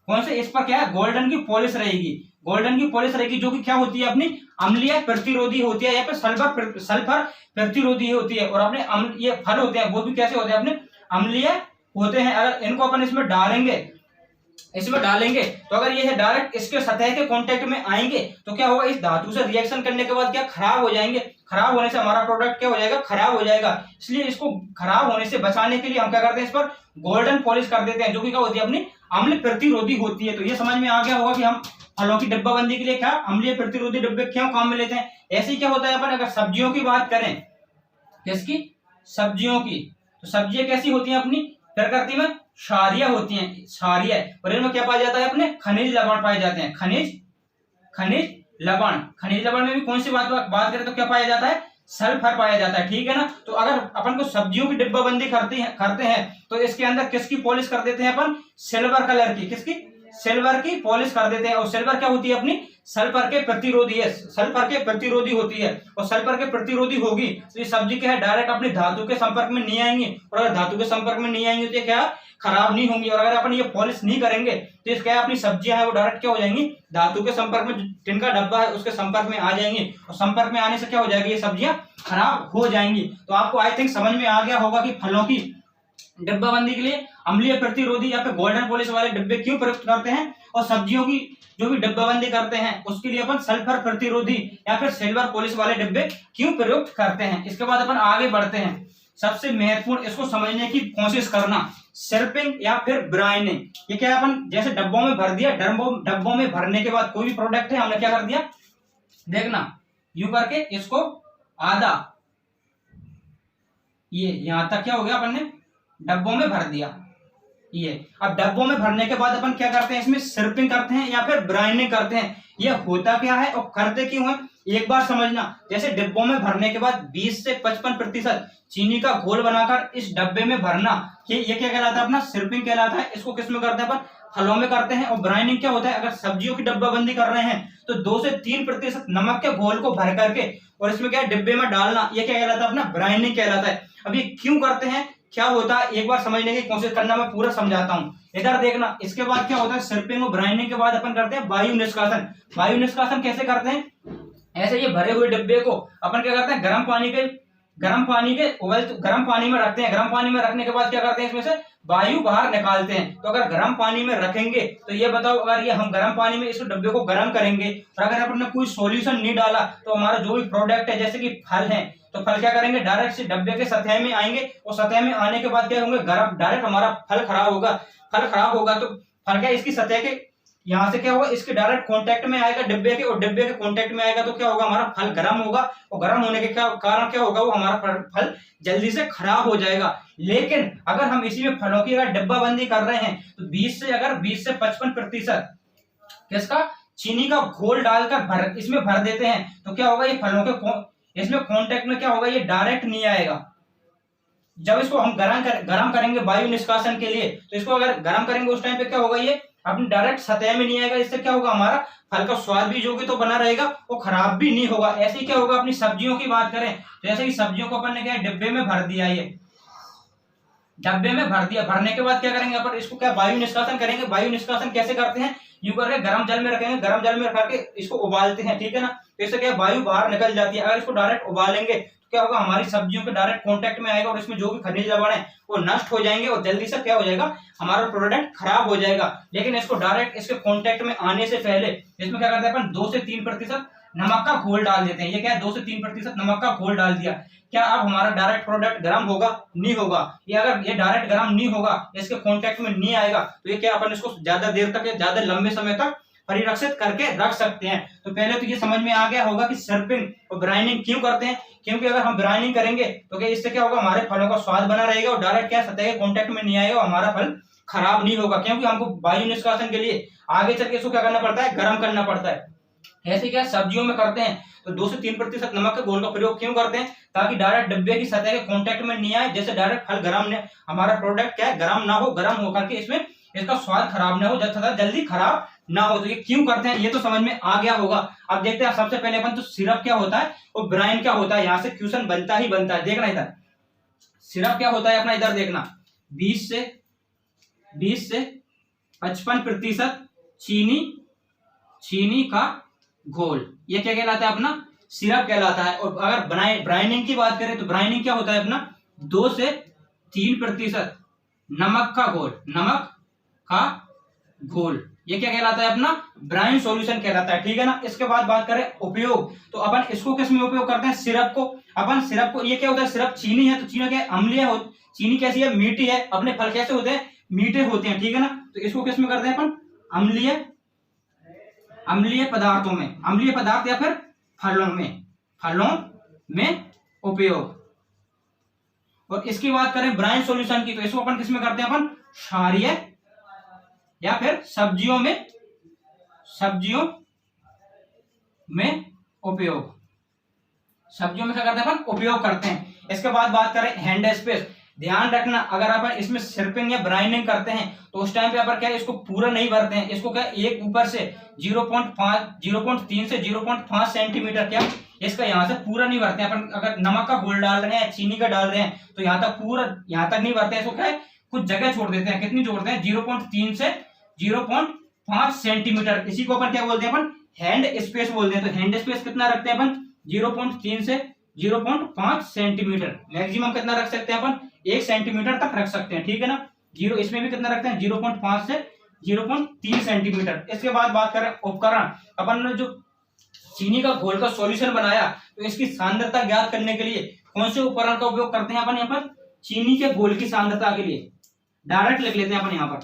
कौन से? इस पर क्या है? गोल्डन की पॉलिश रहेगी। गोल्डन की पॉलिश रहेगी जो कि क्या होती है? अपनी अम्लीय प्रतिरोधी होती है या फिर सल्फर प्रतिरोधी होती है। और अपने ये फल होते हैं वो भी कैसे होते हैं? अपने अम्लीय होते हैं। अगर इनको अपन इसमें डालेंगे तो अगर ये डायरेक्ट इसके सतह के कांटेक्ट में आएंगे तो क्या होगा? इस धातु से रिएक्शन करने के बाद क्या खराब हो जाएंगे। खराब होने से हमारा प्रोडक्ट क्या हो जाएगा? खराब हो जाएगा। इसलिए इसको खराब होने से बचाने के लिए हम क्या करते हैं? इस पर गोल्डन पॉलिश कर देते हैं, जो कि क्या होती है? अपनी अम्ल प्रतिरोधी होती है। तो ये समझ में आ गया होगा कि हम फलों की डिब्बाबंदी के लिए क्या अम्लीय प्रतिरोधी डिब्बे क्यों काम में लेते हैं। ऐसे ही क्या होता है अपन अगर सब्जियों की बात करें, किसकी? सब्जियों की। तो सब्जियां कैसी होती हैं? अपनी प्रकृति में क्षारीय होती हैं, क्षारीय। और इनमें क्या पाया जाता है? अपने खनिज लवण पाए जाते हैं। खनिज लवण में भी कौन सी बात करें तो क्या पाया जाता है? सल्फर पाया जाता है, ठीक है ना। तो अगर अपन को सब्जियों की डिब्बाबंदी करते हैं तो इसके अंदर किसकी पॉलिश कर देते हैं अपन, सिल्वर कलर की, किसकी, सिल्वर की पॉलिश कर देते हैं। और सिल्वर क्या होती है अपनी, सल्फर के प्रतिरोधी है, सल्फर के प्रतिरोधी होती है। और सल्फर के प्रतिरोधी होगी तो ये सब्जी क्या है, डायरेक्ट अपनी धातु के संपर्क में नहीं आएंगी। और अगर धातु के संपर्क में नहीं आएंगे तो ये क्या, खराब नहीं होंगी। और अगर अपन ये पॉलिश नहीं करेंगे तो ये क्या है, अपनी सब्जियां है वो डायरेक्ट क्या हो जाएंगी, धातु के संपर्क में, जिनका डब्बा है उसके संपर्क में आ जाएंगी। और संपर्क में आने से क्या हो जाएगी, ये सब्जियां खराब हो जाएंगी। तो आपको आई थिंक समझ में आ गया होगा कि फलों की डिब्बाबंदी के लिए अम्लीय प्रतिरोधी या फिर गोल्डन पॉलिश वाले डिब्बे क्यों प्रयुक्त करते हैं, और सब्जियों की जो भी डिब्बाबंदी करते हैं उसके लिए अपन सल्फर प्रतिरोधी या फिर सिल्वर पॉलिश वाले डिब्बे क्यों प्रयुक्त करते हैं। इसके बाद अपन आगे बढ़ते हैं। सबसे महत्वपूर्ण इसको समझने की कोशिश करना, सिरपिंग या फिर ब्राइनिंग। ये क्या है, अपन जैसे डब्बों में भर दिया, डब्बों में भरने के बाद कोई भी प्रोडक्ट है हमने क्या कर दिया, देखना यूं करके इसको आधा, ये यहां तक क्या हो गया, अपन ने डब्बों में भर दिया। ये अब डब्बों में भरने के बाद अपन क्या करते हैं, इसमें सिरपिंग करते हैं या फिर ब्राइनिंग करते हैं। ये होता क्या है और करते क्यों है, एक बार समझना। जैसे डिब्बों में भरने के बाद 20 से 55% चीनी का घोल बनाकर इस डब्बे में भरना, ये क्या कहलाता है, अपना सिरपिंग कहलाता है। इसको किस में करते हैं अपन, फलों में करते हैं। और ब्राइनिंग क्या होता है, अगर सब्जियों की डब्बाबंदी कर रहे हैं तो 2 से 3% नमक के घोल को भर करके और इसमें क्या है, डिब्बे में डालना, ये क्या कहलाता है, अपना ब्राइनिंग कहलाता है। अब ये क्यों करते हैं, क्या होता है, एक बार समझने की कोशिश करना, मैं पूरा समझाता हूं, इधर देखना। इसके बाद क्या होता है, सिरपिंग और ब्राइनिंग के बाद अपन करते हैं वायु निष्कासन। वायु निष्कासन कैसे करते हैं, ऐसे ये भरे हुए डिब्बे को अपन क्या करते हैं, गर्म पानी में रखते हैं। गर्म पानी में रखने के बाद क्या करते हैं, इसमें से वायु बाहर निकालते हैं। तो अगर गर्म पानी में रखेंगे तो ये बताओ, अगर ये हम गर्म पानी में इस डब्बे को गर्म करेंगे और अगर अपन ने कोई सॉल्यूशन नहीं डाला तो हमारा जो भी प्रोडक्ट है, जैसे कि फल है, तो फल क्या करेंगे, डायरेक्ट से डब्बे के सतह में आएंगे। और सतह में आने के बाद क्या होंगे, गर्म, डायरेक्ट हमारा फल खराब होगा। फल खराब होगा तो फल क्या, इसकी सतह के यहाँ से क्या होगा, इसके डायरेक्ट कांटेक्ट में आएगा डिब्बे के, और डिब्बे के कांटेक्ट में आएगा तो क्या होगा, हमारा फल गर्म होगा। और गर्म होने के कारण क्या होगा, वो हमारा फल जल्दी से खराब हो जाएगा। लेकिन अगर हम इसी में फलों की अगर डिब्बाबंदी कर रहे हैं तो 20 से 55% किसका, चीनी का घोल डालकर इसमें भर देते हैं, तो क्या होगा, ये फलों के इसमें कांटेक्ट में क्या होगा, ये डायरेक्ट नहीं आएगा। जब इसको हम गरम करेंगे वायु निष्कासन के लिए, तो इसको अगर गरम करेंगे उस टाइम पे क्या होगा, ये अपनी डायरेक्ट सतह में नहीं आएगा। इससे क्या होगा, हमारा फल का स्वाद भी जो कि तो बना रहेगा, वो खराब भी नहीं होगा। ऐसे ही क्या होगा, अपनी सब्जियों की बात करें तो जैसे कि सब्जियों को अपन ने क्या डिब्बे में भर दिया, ये डब्बे में भर दिया, भरने के बाद क्या करेंगे अपन, इसको क्या वायु निष्कासन करेंगे। वायु निष्कासन कैसे करते हैं, यूं करके गर्म जल में रखेंगे, गर्म जल में रख के इसको उबालते हैं, ठीक है ना। तो इससे क्या वायु बाहर निकल जाती है। अगर इसको डायरेक्ट उबालेंगे तो क्या होगा, हमारी सब्जियों के डायरेक्ट कांटेक्ट में आएगा और इसमें जो भी खनिज लवण है वो नष्ट हो जाएंगे और जल्दी से क्या हो जाएगा, हमारा प्रोडक्ट खराब हो जाएगा। लेकिन इसको डायरेक्ट इसके कांटेक्ट में आने से पहले इसमें क्या करते हैं अपन, 2 से 3% नमक का घोल डाल देते हैं। ये क्या है, 2 से 3% नमक का घोल डाल दिया। क्या अब हमारा डायरेक्ट प्रोडक्ट गर्म होगा, नहीं होगा। ये अगर ये डायरेक्ट गर्म नहीं होगा, इसके कांटेक्ट में नहीं आएगा, तो ये क्या, अपन इसको ज्यादा देर तक या ज्यादा लंबे समय तक परिरक्षित करके रख सकते हैं। तो पहले तो ये समझ में आ गया होगा कि सिरपिंग और ब्राइनिंग क्यों करते हैं, क्योंकि अगर हम ब्राइनिंग करेंगे तो क्या इससे क्या होगा, हमारे फलों का स्वाद बना रहेगा और डायरेक्ट क्या सतह के कांटेक्ट में नहीं आएगा, हमारा फल खराब नहीं होगा। क्योंकि हमको वायु निष्कासन के लिए आगे चल के इसको क्या करना पड़ता है, गर्म करना पड़ता है। ऐसे क्या सब्जियों में करते हैं तो 2 से 3% नमक के घोल का प्रयोग क्यों करते हैं, ताकि डायरेक्ट डिब्बे की सतह के कांटेक्ट में नहीं आए, जैसे डायरेक्ट फल गर्म, हमारा प्रोडक्ट क्या है, गर्म ना हो, गर्म होकर के इसमें इसका स्वाद खराब ना हो, जल्दी खराब ना हो। तो ये क्यों करते हैं, ये तो समझ में आ गया होगा। अब देखते हैं सबसे पहले अपन तो सिरप क्या होता है और ब्राइन क्या होता है, यहाँ से क्वेश्चन बनता ही बनता है। देखना इधर सिरप क्या होता है अपना, इधर देखना 20 से 55% चीनी का घोल, ये क्या कहलाता है, अपना सिरप कहलाता है। और अगर ब्राइनिंग की बात करें तो ब्राइनिंग क्या होता है अपना, 2 से 3% नमक का घोल, ये क्या कहलाता है, अपना ब्राइन सॉल्यूशन कहलाता है, ठीक है ना। इसके बाद बात करें उपयोग, तो अपन इसको किस में उपयोग करते हैं, सिरप को। अपन सिरप को, ये क्या होता है, सिरप चीनी है तो चीनी क्या अम्लीय हो, चीनी कैसी है, मीठी है। अपने फल कैसे होते हैं, मीठे होते हैं, ठीक है ना। तो इसको किस में करते हैं अपन, अम्लीय पदार्थों में, अम्लीय पदार्थ या फिर फलों में उपयोग। और इसकी बात करें ब्राइन सॉल्यूशन की, तो इसको अपन किस में करते हैं, अपन क्षारीय या फिर सब्जियों में उपयोग, सब्जियों में क्या करते हैं अपन उपयोग करते हैं। इसके बाद बात करें हैंड स्पेस, ध्यान रखना अगर अपन इसमें सिर्पिंग या ब्राइनिंग करते हैं तो उस टाइम पे अपन क्या है इसको पूरा नहीं भरते हैं, इसको क्या एक ऊपर से 0.3 से 0.5 सेंटीमीटर क्या इसका यहाँ से पूरा नहीं भरते हैं अपन। अगर नमक का घोल डाल रहे हैं, चीनी का डाल रहे हैं तो यहाँ तक पूरा यहाँ तक नहीं भरते हैं, इसको क्या है कुछ जगह छोड़ देते हैं। कितनी छोड़ते हैं? 0.3 से 0.5 सेंटीमीटर। इसी को अपन क्या बोलते हैं? अपन हैंड स्पेस बोलते हैं। तो हैंड स्पेस कितना रखते हैं अपन? 0.3 से 0.5 सेंटीमीटर। मैक्सिमम कितना रख सकते हैं अपन? 1 सेंटीमीटर तक रख सकते हैं, ठीक है ना। जीरो इसमें भी कितना रखते हैं? 0.5 से 0.3 सेंटीमीटर। इसके बाद बात करें उपकरण, अपन ने जो चीनी का घोल का सॉल्यूशन बनाया तो इसकी सांद्रता ज्ञात करने के लिए कौन से उपकरण का उपयोग करते हैं अपन? यहाँ पर चीनी के घोल की सांद्रता के लिए डायरेक्ट लिख लेते हैं अपन यहाँ पर।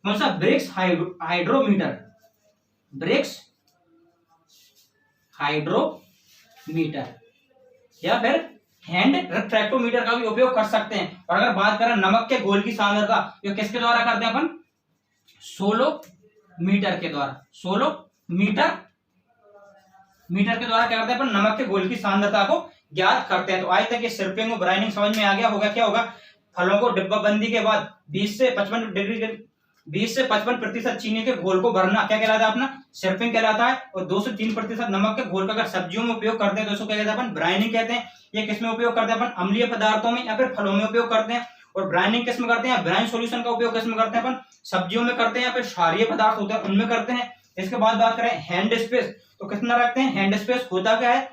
कौन सा? ब्रिक्स हाइड्रोमीटर, ब्रिक्स हाइड्रोमीटर या फिर हैंड रिफ्रैक्टोमीटर का भी उपयोग कर सकते हैं। और अगर बात करें नमक के घोल की सांद्रता, तो किसके द्वारा करते हैं अपन? सोलोमीटर के द्वारा। सोलोमीटर के द्वारा क्या करते हैं अपन? नमक के घोल की सांद्रता को ज्ञात करते हैं। तो आज तक ये सिर्पिंग और ब्राइनिंग समझ में आ गया होगा। क्या होगा? फलों को डिब्बाबंदी के बाद 20 से 55% चीनी के घोल को भरना क्या कहलाता है? अपना सिर्पिंग कहलाता है। और 2 से 3% नमक के घोल का अगर सब्जियों में उपयोग करते हैं तो उसको क्या कहते हैं अपन? ब्राइनिंग कहते हैं। ये किसमें उपयोग करते हैं अपन? अम्लीय पदार्थों में या फिर फलों में उपयोग करते हैं। और ब्राइनिंग किसमें करते हैं? ब्राइन सॉल्यूशन का उपयोग किसमें करते हैं अपन? सब्जियों में करते हैं या फिर क्षारीय पदार्थ होते हैं उनमें करते हैं। इसके बाद बात करें हैंड स्पेस, तो कितना रखते हैं? हैंड स्पेस होता क्या है?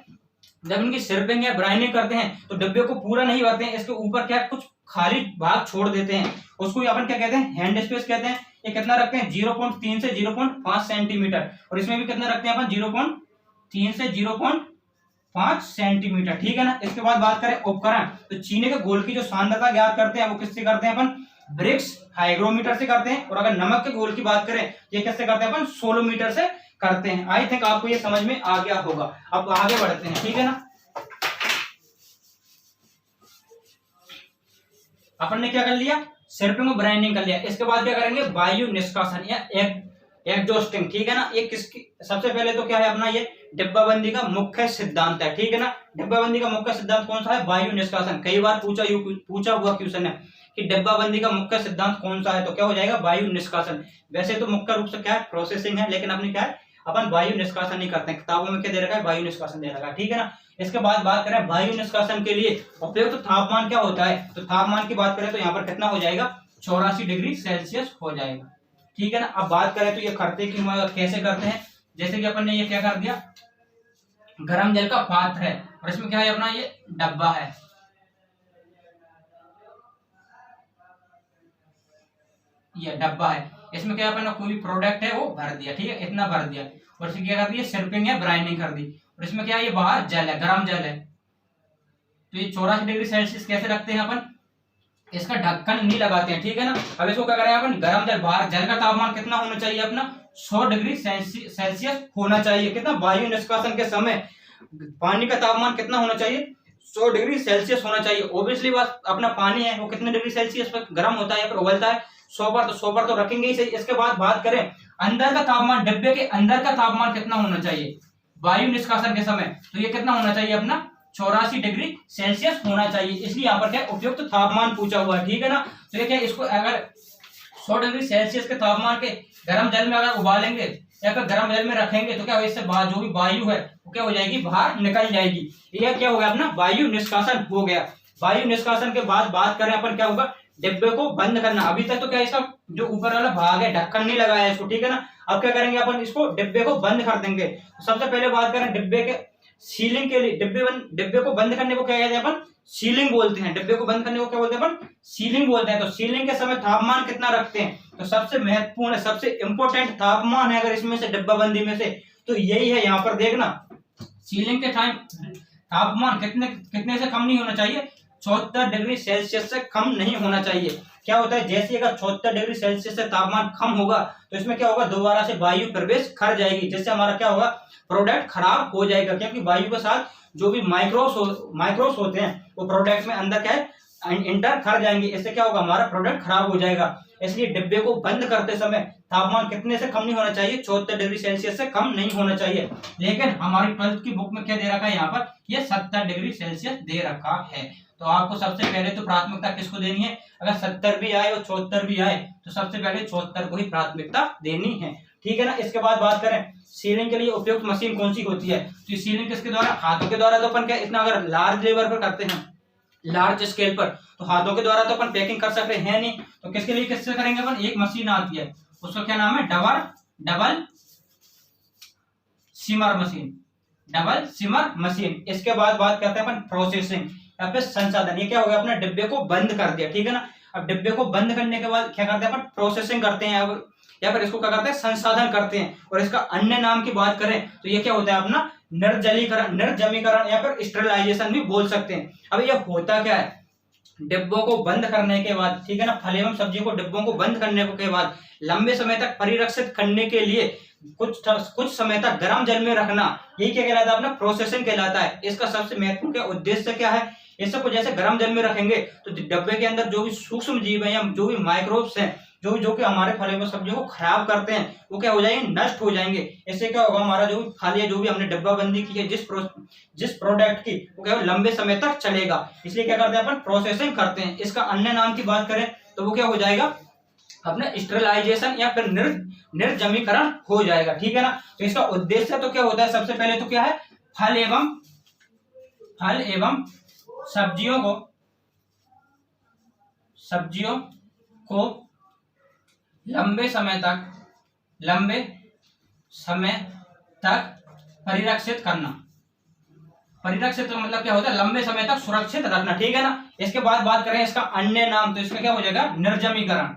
जब इनकी सिर्पिंग या ब्राइनिंग करते हैं तो डब्बे को पूरा नहीं भरते हैं, इसके ऊपर क्या कुछ खाली भाग छोड़ देते हैं, उसको अपन क्या कहते हैं? हैंड स्पेस कहते हैं। ये कितना रखते हैं? 0.3 से 0.5 सेंटीमीटर। और इसमें भी कितना रखते हैं अपन? 0.3 से 0.5 सेंटीमीटर, ठीक है ना। इसके बाद बात करें उपकरण, तो चीनी के घोल की जो सांद्रता ज्ञात करते हैं वो किससे करते हैं अपन? ब्रिक्स हाइग्रोमीटर से करते हैं। और अगर नमक के घोल की बात करें ये किससे करते हैं अपन? सोलोमीटर से करते हैं। आई थिंक आपको ये समझ में आ गया होगा। अब आगे बढ़ते हैं, ठीक है ना। अपन ने क्या कर लिया? सिर्पिंग और ब्राइनिंग कर लिया। इसके बाद क्या करेंगे? वायु निष्कासन या एग्जॉस्टिंग, ठीक है ना। ये किसकी? सबसे पहले तो क्या है अपना ये डिब्बाबंदी का मुख्य सिद्धांत है, ठीक है ना। डिब्बाबंदी का मुख्य सिद्धांत कौन सा है? वायु निष्कासन। कई बार पूछा हुआ क्वेश्चन है कि डिब्बाबंदी का मुख्य सिद्धांत कौन सा है, तो क्या हो जाएगा? वायु निष्कासन। वैसे तो मुख्य रूप से क्या है? प्रोसेसिंग है, लेकिन अपने क्या है अपन वायु निष्कासन नहीं करते हैं। किताबों में क्या दे रखा है? वायु निष्कासन दे रखा है, ठीक है ना। इसके बाद बात करें वायु निष्कासन के लिए उपयुक्त तापमान क्या होता है, तो तापमान की बात करें तो यहाँ पर कितना हो जाएगा? 84 डिग्री सेल्सियस हो जाएगा, ठीक है ना। अब बात करें तो ये करते क्यों, कैसे करते हैं? जैसे कि अपन ने ये क्या कर दिया? गर्म जल का पात्र है और इसमें क्या है अपना? ये डब्बा है, ये डब्बा है। इसमें क्या अपन कोई भी प्रोडक्ट है वो भर दिया, ठीक है, इतना भर दिया। और इसमें क्या कर दिया? सिर्पिंग या ब्राइनिंग कर दी। और इसमें क्या है? ये बाहर जल है, गर्म जल है। तो ये 84 डिग्री सेल्सियस कैसे रखते हैं अपन? इसका ढक्कन नहीं लगाते हैं, ठीक है ना। अब इसको क्या करें अपन? गर्म जल, बाहर जल का तापमान कितना होना चाहिए अपना? 100 डिग्री सेल्सियस होना चाहिए। कितना? वायु निष्कासन के समय पानी का तापमान कितना होना चाहिए? 100 डिग्री सेल्सियस होना चाहिए। ऑब्वियसली बात, अपना पानी है वो कितने डिग्री सेल्सियस पर गर्म होता है या फिर उबलता है? 100 पर। तो 100 पर तो रखेंगे ही सही। इसके बाद बात करें अंदर का तापमान, डिब्बे के अंदर का तापमान कितना होना चाहिए वायु निष्कासन के समय? तो ये कितना होना चाहिए अपना? 84 डिग्री सेल्सियस होना चाहिए। इसलिए यहाँ पर क्या उपयुक्त तापमान पूछा हुआ है, ठीक है ना। तो ये क्या, इसको अगर 100 डिग्री सेल्सियस के तापमान के गर्म जल में अगर उबालेंगे या फिर गर्म जल में रखेंगे तो क्या हो? इससे बाहर जो भी वायु है वो क्या हो जाएगी? बाहर निकल जाएगी। यह क्या हो गया अपना? वायु निष्कासन हो गया। वायु निष्कासन के बाद बात करें अपन क्या होगा? डिब्बे को बंद करना। अभी तक तो क्या इसका जो ऊपर वाला भाग है ढक्कन नहीं लगाया है इसको, ठीक है ना। अब क्या करेंगे अपन? इसको डिब्बे को बंद कर देंगे। सबसे पहले बात करें डिब्बे के सीलिंग के लिए। डिब्बे को बंद करने को क्या कहते हैं अपन? सीलिंग बोलते हैं। डिब्बे को बंद करने को क्या बोलते हैं अपन? सीलिंग बोलते हैं। तो सीलिंग के समय तापमान कितना रखते हैं? तो सबसे महत्वपूर्ण, सबसे इंपॉर्टेंट तापमान है अगर इसमें से डिब्बाबंदी में से तो यही है। यहाँ पर देखना, सीलिंग के टाइम तापमान कितने से कम नहीं होना चाहिए? 74 डिग्री सेल्सियस से कम नहीं होना चाहिए। क्या होता है? जैसे अगर 74 डिग्री सेल्सियस से तापमान कम होगा तो इसमें क्या होगा? दोबारा से वायु प्रवेश कर जाएगी, जिससे हमारा क्या होगा? प्रोडक्ट खराब हो जाएगा। क्योंकि वायु के साथ जो भी माइक्रोब्स होते हैं वो प्रोडक्ट में अंदर क्या है? इंटर कर जाएंगे। इससे क्या होगा, हमारा प्रोडक्ट खराब हो जाएगा। इसलिए डिब्बे को बंद करते समय तापमान कितने से कम नहीं होना चाहिए, 74 डिग्री सेल्सियस से कम नहीं होना चाहिए। लेकिन हमारी 12th की बुक में क्या दे रखा है, यहाँ पर ये 70 डिग्री सेल्सियस दे रखा है। तो आपको सबसे पहले तो प्राथमिकता किसको देनी है, अगर 70 भी आए और 74 भी आए तो सबसे पहले 74 को ही प्राथमिकता देनी है, ठीक है ना। इसके बाद बात करें सीलिंग के लिए उपयुक्त मशीन कौन सी होती है, तो सीलिंग किसके द्वारा, हाथों के द्वारा। तो अपन क्या इतना अगर लार्ज लेवल पर करते हैं, लार्ज स्केल पर, तो हाथों के द्वारा तो अपन पैकिंग कर सकते हैं नहीं, तो किसके लिए किससे करेंगे अपन, एक मशीन आती है उसका क्या नाम है, डबल सिमर मशीन, डबल सिमर मशीन। इसके बाद बात करते हैं अपन प्रोसेसिंग या फिर संसाधन। ये क्या हो गया, अपने डिब्बे को बंद कर दिया, ठीक है ना। अब डिब्बे को बंद करने के बाद क्या करते हैं अपन, प्रोसेसिंग करते हैं या फिर इसको क्या करते हैं, संसाधन करते हैं। और इसका अन्य नाम की बात करें तो ये क्या होता है अपना निर्जलीकरण, निर्जमीकरण या फिर स्टेरिलाइजेशन भी बोल सकते हैं। अब ये होता क्या है, डिब्बों को बंद करने के बाद, ठीक है ना, फल एवं सब्जियों को डिब्बों को बंद करने के बाद लंबे समय तक परिरक्षित करने के लिए कुछ समय तक गर्म जल में रखना, यही क्या कहलाता है, अपना प्रोसेसिंग कहलाता है। इसका सबसे महत्वपूर्ण उद्देश्य क्या है, ये सब को जैसे गर्म जल में रखेंगे तो डिब्बे के अंदर जो भी सूक्ष्म जीव है या जो भी माइक्रोब्स हैं, जो कि हमारे फल एवं सब्जियों को खराब करते हैं, वो क्या हो जाएंगे, नष्ट हो जाएंगे। इससे क्या होगा, हमारा जो भी फल है, जो भी हमने डिब्बा बंदी की है जिस प्रोडक्ट की, वो क्या लंबे समय तक चलेगा। इसलिए क्या करते हैं अपन, प्रोसेसिंग करते हैं। इसका अन्य नाम की बात करें तो वो क्या हो जाएगा, अपने स्टेरिलाइजेशन या फिर निर्जमीकरण हो जाएगा, ठीक है ना। तो इसका उद्देश्य तो क्या होता है, सबसे पहले तो क्या है, फल एवं सब्जियों को लंबे समय तक परिरक्षित करना। परिरक्षित का मतलब क्या होता है, लंबे समय तक सुरक्षित रखना, ठीक है ना। इसके बाद बात करें इसका अन्य नाम, तो इसका क्या हो जाएगा, निर्जमीकरण,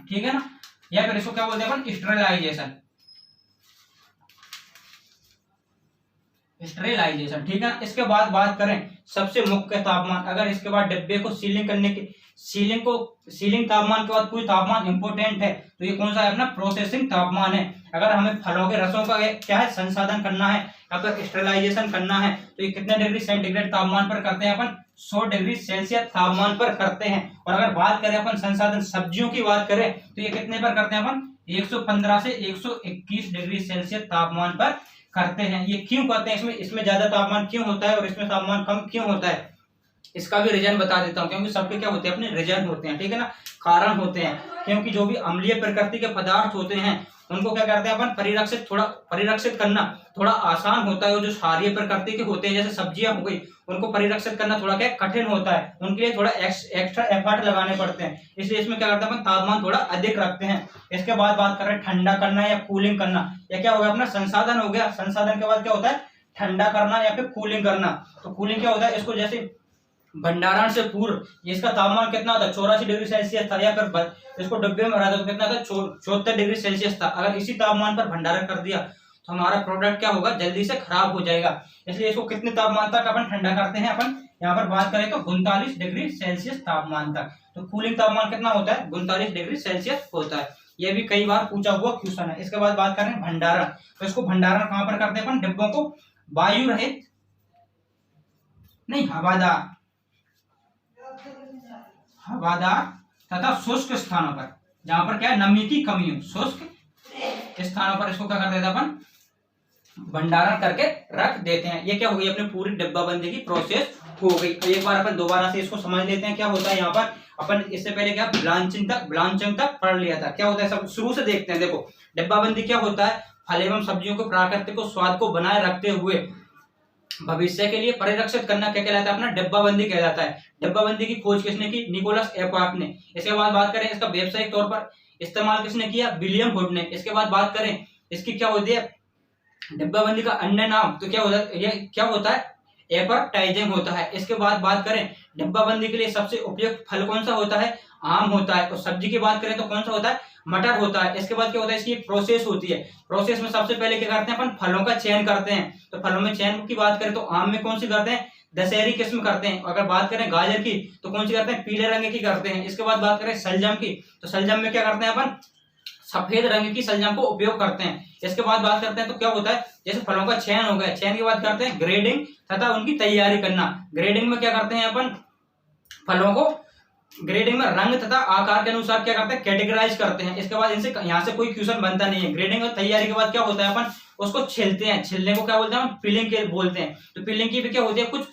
ठीक है ना। या फिर इसको क्या बोलते हैं अपन, स्टेरिलाइजेशन, ठीक है। इसके बाद बात करें सबसे मुख्य तापमान, अगर इसके बाद डिब्बे को सीलिंग करने की सीलिंग तापमान के बाद कोई तापमान इंपोर्टेंट है तो ये कौन सा है, अपना प्रोसेसिंग तापमान है। अगर हमें फलों के रसों का क्या है, संसाधन करना है या फिर स्टेरिलाइजेशन करना है तो ये कितने डिग्री सेंटीग्रेड तापमान पर करते हैं अपन, 100 डिग्री सेल्सियस तापमान पर करते हैं। और अगर बात करें अपन संसाधन सब्जियों की बात करें तो ये कितने पर करते हैं अपन, 115 से 121 डिग्री सेल्सियस तापमान पर करते हैं। ये क्यों करते हैं, इसमें ज्यादा तापमान क्यों होता है और इसमें तापमान कम क्यों होता है, इसका भी रीजन बता देता हूं, क्योंकि सबके क्या होते हैं, अपने रीजन होते हैं, ठीक है ना, कारण होते हैं। क्योंकि जो भी अम्लीय प्रकृति के पदार्थ होते हैं उनको क्या करते हैं अपन, परिरक्षित करना थोड़ा आसान होता है। और जो क्षारीय प्रकृति के होते हैं, जैसे सब्जियां हो गई, उनको परिरक्षित करना थोड़ा क्या कठिन होता है, उनके लिए थोड़ा एक्स्ट्रा एफर्ट लगाने पड़ते हैं। इसलिए इसमें क्या करते हैं अपन, तापमान थोड़ा अधिक रखते हैं। इसके बाद बात कर रहे हैं ठंडा करना या कूलिंग करना, या क्या हो गया अपना संसाधन हो गया। संसाधन के बाद क्या होता है, ठंडा करना या फिर कूलिंग करना। तो कूलिंग क्या होता है, इसको जैसे भंडारण से पूर्व इसका तापमान कितना होता है, 84 डिग्री सेल्सियस था, या फिर इसको डब्बे में भरा था तो कितना था, 74 डिग्री सेल्सियस था। अगर इसी तापमान पर भंडारण कर दिया तो हमारा प्रोडक्ट क्या होगा, जल्दी से खराब हो जाएगा। इसलिए इसको कितने तापमान तक अपन ठंडा करते हैं, अपन यहाँ पर बात करें तो 39 डिग्री सेल्सियस तापमान तक। तो कूलिंग तापमान कितना होता है, 39 डिग्री सेल्सियस होता है। यह भी कई बार पूछा हुआ क्वेश्चन है। इसके बाद बात करें भंडारण, तो इसको भंडारण कहां पर करते हैं अपन, डिब्बों को वायु रहित नहीं, हवादार तथा शुष्क स्थानों पर, जहां पर क्या है, नमी की कमी हो, शुष्क स्थानों पर इसको क्या कर देते हैं अपन, भंडारण करके रख देते हैं। ये क्या हो गई, अपनी पूरी डिब्बाबंदी की प्रोसेस हो गई। तो एक बार अपन दोबारा से इसको समझ लेते हैं क्या होता है। यहाँ पर अपन इससे पहले क्या ब्लांचिंग तक पढ़ लिया था, क्या होता है सब शुरू से देखते हैं। देखो डिब्बाबंदी क्या होता है, फल एवं सब्जियों को प्राकृतिक स्वाद को बनाए रखते हुए भविष्य के लिए परिरक्षित करना क्या कहलाता है, अपना डिब्बाबंदी कहलाता है। डिब्बाबंदी की खोज किसने की, निकोलस एपार्क ने। इसके बाद बात करें इसका व्यावसायिक तौर पर इस्तेमाल किसने किया, विलियम हुड ने। इसके बाद बात करें इसकी क्या होती है, डिब्बाबंदी का अन्य नाम तो क्या होता है, ये क्या होता है, एपरटाइजिंग होता है। इसके बाद बात करें डिब्बाबंदी के लिए सबसे उपयुक्त फल कौन सा होता है, आम होता है। और सब्जी की बात करें तो कौन सा होता है, मटर होता है। इसके बाद क्या होता है, इसकी एक प्रोसेस होती है। प्रोसेस में सबसे पहले क्या करते हैं अपन, फलों का चयन करते हैं। तो फलों में चयन की बात करें तो आम में कौन सी करते हैं, दशहरी किस्म करते हैं। अगर बात करें गाजर की तो कौन सी करते हैं, पीले रंग की करते हैं। इसके बाद बात करें सलजम की, तो सलजम में क्या करते हैं अपन, सफेद रंग की सलजम को उपयोग करते हैं। इसके बाद बात करते हैं तो क्या होता है, जैसे फलों का चयन हो गया, चयन की बात करते हैं ग्रेडिंग तथा उनकी तैयारी करना। ग्रेडिंग में क्या करते हैं अपन, फलों को ग्रेडिंग में रंग तथा आकार के अनुसार क्या करते हैं, कैटेगराइज करते हैं। इसके बाद इनसे यहाँ से कोई क्वेश्चन बनता नहीं है। ग्रेडिंग और तैयारी के बाद क्या होता है, अपन उसको छिलते हैं, छिलने को क्या बोलते हैं, पिलिंग के बोलते हैं। तो पिलिंग की भी क्या होती है, कुछ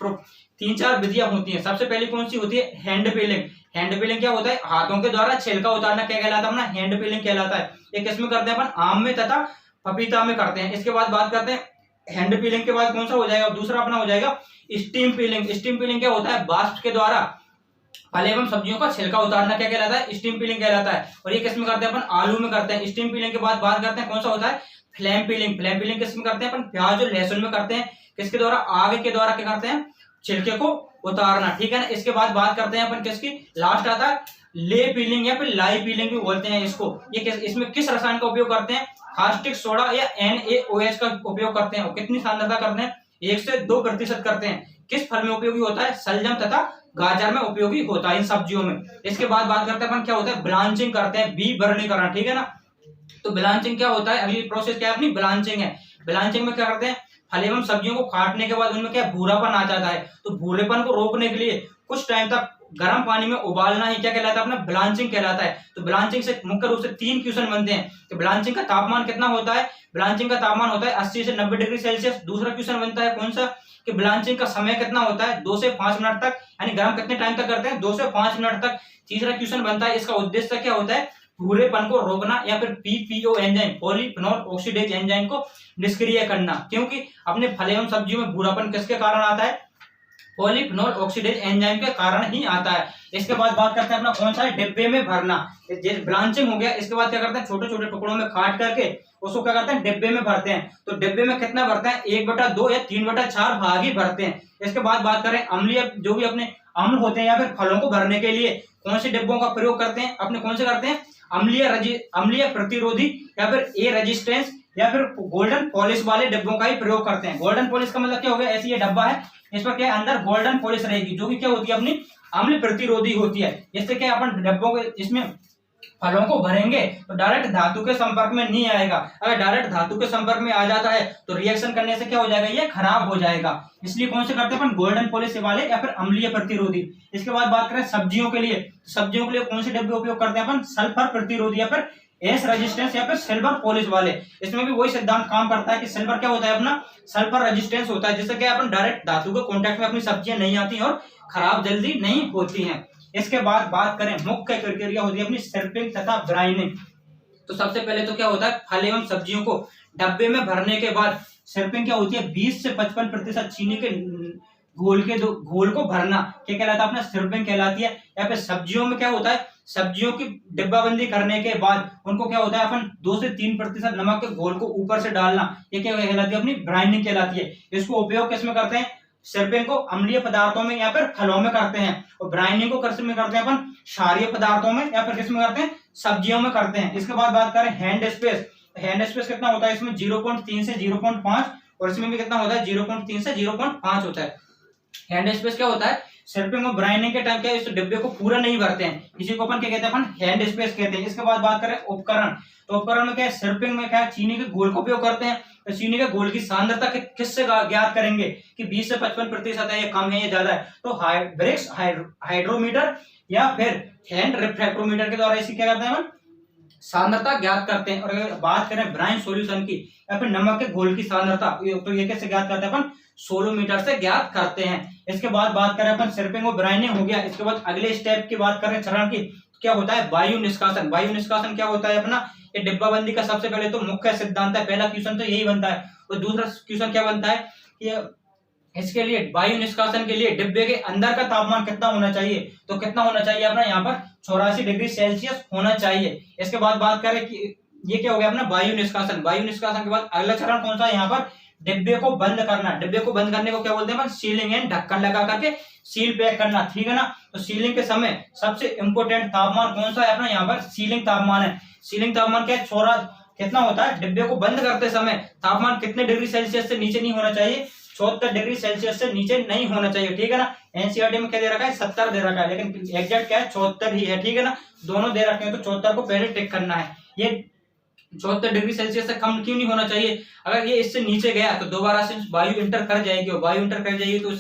3-4 विधियां होती हैं। सबसे पहले कौन सी होती है, हैंड पिलिंग। हैंड पिलिंग क्या होता है, हाथों के द्वारा छिलका उतारना, क्या कहलाता है अपना, हैंड पिलिंग कहलाता है। एक इसमें करते हैं अपन आम में तथा पपीता में करते हैं। इसके बाद बात करते हैं हैंड पिलिंग के बाद कौन सा हो जाएगा, दूसरा अपना हो जाएगा स्टीम पिलिंग। स्टीम पिलिंग क्या होता है, वाष्प के द्वारा फल एवं सब्जियों का छिलका उतारना, क्या कहलाता है, स्टीम पिलिंग कहलाता है। और ये किसमें करते हैं अपन, आलू में करते हैं। स्टीम पिलिंग के बाद बात करते हैं कौन सा होता है, फ्लेम पिलिंग। फ्लेम पिलिंग किसमें करते हैं अपन, प्याज और लहसुन में करते हैं। किसके द्वारा, आग के द्वारा क्या करते हैं, छिलके को उतारना, ठीक है ना। इसके बाद बात करते हैं अपन किसकी, लास्ट आता है ले पिलिंग या फिर लाई पिलिंग भी बोलते हैं इसको। ये इसमें किस रसायन का उपयोग करते हैं, कास्टिक सोडा या NaOH का उपयोग करते हैं। और कितनी सांद्रता करते हैं, 1 से 2% करते हैं। किस फल में उपयोगी होता है, सलजम तथा गाजर में उपयोगी होता है, इन सब्जियों में। इसके बाद बात करते हैं अपन क्या होता है, ब्लांचिंग करते हैं, बी वर्णीकरण, ठीक है ना। तो ब्लांचिंग क्या होता है, अगली प्रोसेस क्या है अपनी, ब्लांचिंग है। ब्लांचिंग में क्या करते हैं, फल एवं सब्जियों को काटने के बाद उनमें क्या भूरापन आ जाता है। तो भूरेपन को रोकने के लिए कुछ टाइम तक गर्म पानी में उबालना ही क्या कहलाता है, अपना ब्लांचिंग कहलाता है। तो ब्लांचिंग से मुख्य रूप से 3 क्वेश्चन बनते हैं। तो ब्लांचिंग का तापमान कितना होता है, ब्लांचिंग का तापमान होता है 80 से 90 डिग्री सेल्सियस। दूसरा क्वेश्चन बनता है कौन सा, कि ब्लांचिंग का समय कितना होता है, 2 से 5 मिनट तक, यानी गर्म कितने टाइम तक करते हैं, 2 से 5 मिनट तक। तीसरा क्वेश्चन बनता है इसका उद्देश्य क्या होता है, भूरेपन को रोकना या फिर PPO enzyme, polyphenol oxidase enzyme को निष्क्रिय करना। क्योंकि अपने फल एवं सब्जियों में भूरापन किसके कारण आता है, पॉलीफिनोल ऑक्सीडेज एंजाइम के कारण ही आता है। इसके बाद बात करते हैं अपना कौन सा है, डिब्बे में भरना। ब्लांचिंग हो गया, इसके बाद क्या करते हैं, छोटे छोटे टुकड़ों में काट करके उसको क्या करते हैं, डिब्बे में भरते हैं। तो डिब्बे में कितना भरते हैं, 1/2 या 3/4 भाग ही भरते हैं। इसके बाद बात करें अम्लीय, जो भी अपने अम्ल होते हैं या फिर फलों को भरने के लिए कौन से डिब्बों का प्रयोग करते हैं, अपने कौन से करते हैं, अम्लीय प्रतिरोधी या फिर ए रेजिस्टेंस या फिर गोल्डन पॉलिश वाले डिब्बों का ही प्रयोग करते हैं। गोल्डन पॉलिश का मतलब क्या हो गया, ऐसी ये डब्बा है, इस पर क्या अंदर गोल्डन पॉलिश रहेगी, जो कि क्या होती है, अपनी अम्ल प्रतिरोधी होती है। इससे क्या अपन डब्बों के इसमें फलों को भरेंगे तो डायरेक्ट धातु के संपर्क में नहीं आएगा। अगर डायरेक्ट धातु के संपर्क में आ जाता है तो रिएक्शन करने से क्या हो जाएगा, ये खराब हो जाएगा। इसलिए कौन से करते हैं अपन, गोल्डन पॉलिश वाले या फिर अम्लीय प्रतिरोधी। इसके बाद बात करें सब्जियों के लिए, सब्जियों के लिए कौन से डिब्बे उपयोग करते हैं अपन, सल्फर प्रतिरोधी या फिर एस रेजिस्टेंस या फिर सिल्वर पॉलिश वाले। इसमें भी वही सिद्धांत काम करता है कि सिल्वर क्या होता है अपना, सल्फर रेजिस्टेंस होता है, जिससे क्या अपन डायरेक्ट धातु के कांटेक्ट में अपनी सब्जियां नहीं आती और खराब जल्दी नहीं होती हैं। इसके बाद बात करें मुख्य प्रक्रिया होती है अपनी सिर्पिंग तथा ब्राइनिंग। तो सबसे पहले तो क्या होता है, फल एवं सब्जियों को डब्बे में भरने के बाद सिर्पिंग क्या होती है, 20 से 55% चीनी के घोल को भरना, क्या कहलाता है अपना, सिर्पिंग कहलाती है। या फिर सब्जियों में क्या होता है, सब्जियों की डिब्बाबंदी करने के बाद उनको क्या होता है, अपन 2 से 3% नमक के घोल को ऊपर से डालना, ये क्या कहलाती है, अपनी ब्राइनिंग कहलाती है। इसको उपयोग किसमें करते हैं, सिर्पिंग को अम्लीय पदार्थों में या फिर फलों में करते हैं। और ब्राइनिंग को किसमें करते हैं अपन, क्षारीय पदार्थों में या फिर किसमें करते हैं, सब्जियों में करते हैं। इसके बाद बात करें हैंड स्पेस। हैंड स्पेस कितना होता है, इसमें 0.3 से 0.5 और इसमें भी कितना होता है, 0.3 से 0.5 होता है। हैंड स्पेस क्या होता है, सिर्पिंग और ब्राइनिंग के टाइम क्या इस डिब्बे को पूरा नहीं भरते हैं, इसी को अपन क्या कहते हैं, अपन हैंड स्पेस कहते हैं। इसके बाद बात करें उपकरण, तो उपकरण में क्या है, सिर्पिंग में क्या है, चीनी के घोल का उपयोग करते हैं। तो चीनी के घोल की सांद्रता किससे ज्ञात करेंगे कि 20 से 55% है, ये कम है, ये ज्यादा है। तो ब्रिक्स हाइड्रोमीटर या फिर हैंड रिफ्रैक्टोमीटर के द्वारा इसी क्या करते हैं, सांद्रता ज्ञात करते हैं। और अगर बात करें ब्राइन सॉल्यूशन की या फिर नमक के घोल की सांद्रता, तो ये कैसे ज्ञात करते हैं अपन, सोलोमीटर से ज्ञात करते हैं। इसके बाद बात करें अपन सिर्पिंग और ब्राइनिंग हो गया। इसके बाद अगले स्टेप की बात करें चरण की, तो क्या होता है, वायु निष्कासन। वायु निष्कासन क्या होता है अपना, ये डिब्बाबंदी का सबसे पहले तो मुख्य सिद्धांत है। पहला क्वेश्चन तो यही बनता है। और दूसरा क्वेश्चन क्या बनता है कि इसके लिए वायु निष्कासन के लिए डिब्बे के अंदर का तापमान कितना होना चाहिए, तो कितना होना चाहिए अपना, यहाँ पर 84 डिग्री सेल्सियस होना चाहिए। इसके बाद बात करें कि ये क्या हो गया अपना वायु निष्कासन। वायु निष्कासन के बाद अगला चरण कौन सा है, यहाँ पर डिब्बे को बंद करना। डिब्बे को बंद करने को क्या बोलते हैं, सीलिंग एंड ढक्कन लगा करके सील पैक करना, ठीक है ना। तो सीलिंग के समय सबसे इंपोर्टेंट तापमान कौन सा है अपना, यहाँ पर सीलिंग तापमान है। सीलिंग तापमान क्या है, कितना होता है, डिब्बे को बंद करते समय तापमान कितने डिग्री सेल्सियस से नीचे नहीं होना चाहिए, 74 डिग्री सेल्सियस से नीचे नहीं होना चाहिए, ठीक है ना। एनसीईआरटी में क्या दे रखा है, 70 दे रखा है, लेकिन एग्जैक्ट क्या है, 74 ही है, ठीक है ना। दोनों दे रखे हैं तो 74 को पहले टिक करना है। ये 74 डिग्री सेल्सियस से कम क्यों नहीं होना चाहिए? अगर ये इससे नीचे गया तो दोबारा से वायु इंटर कर जाएगी, और वायु इंटर कर जाएगी तो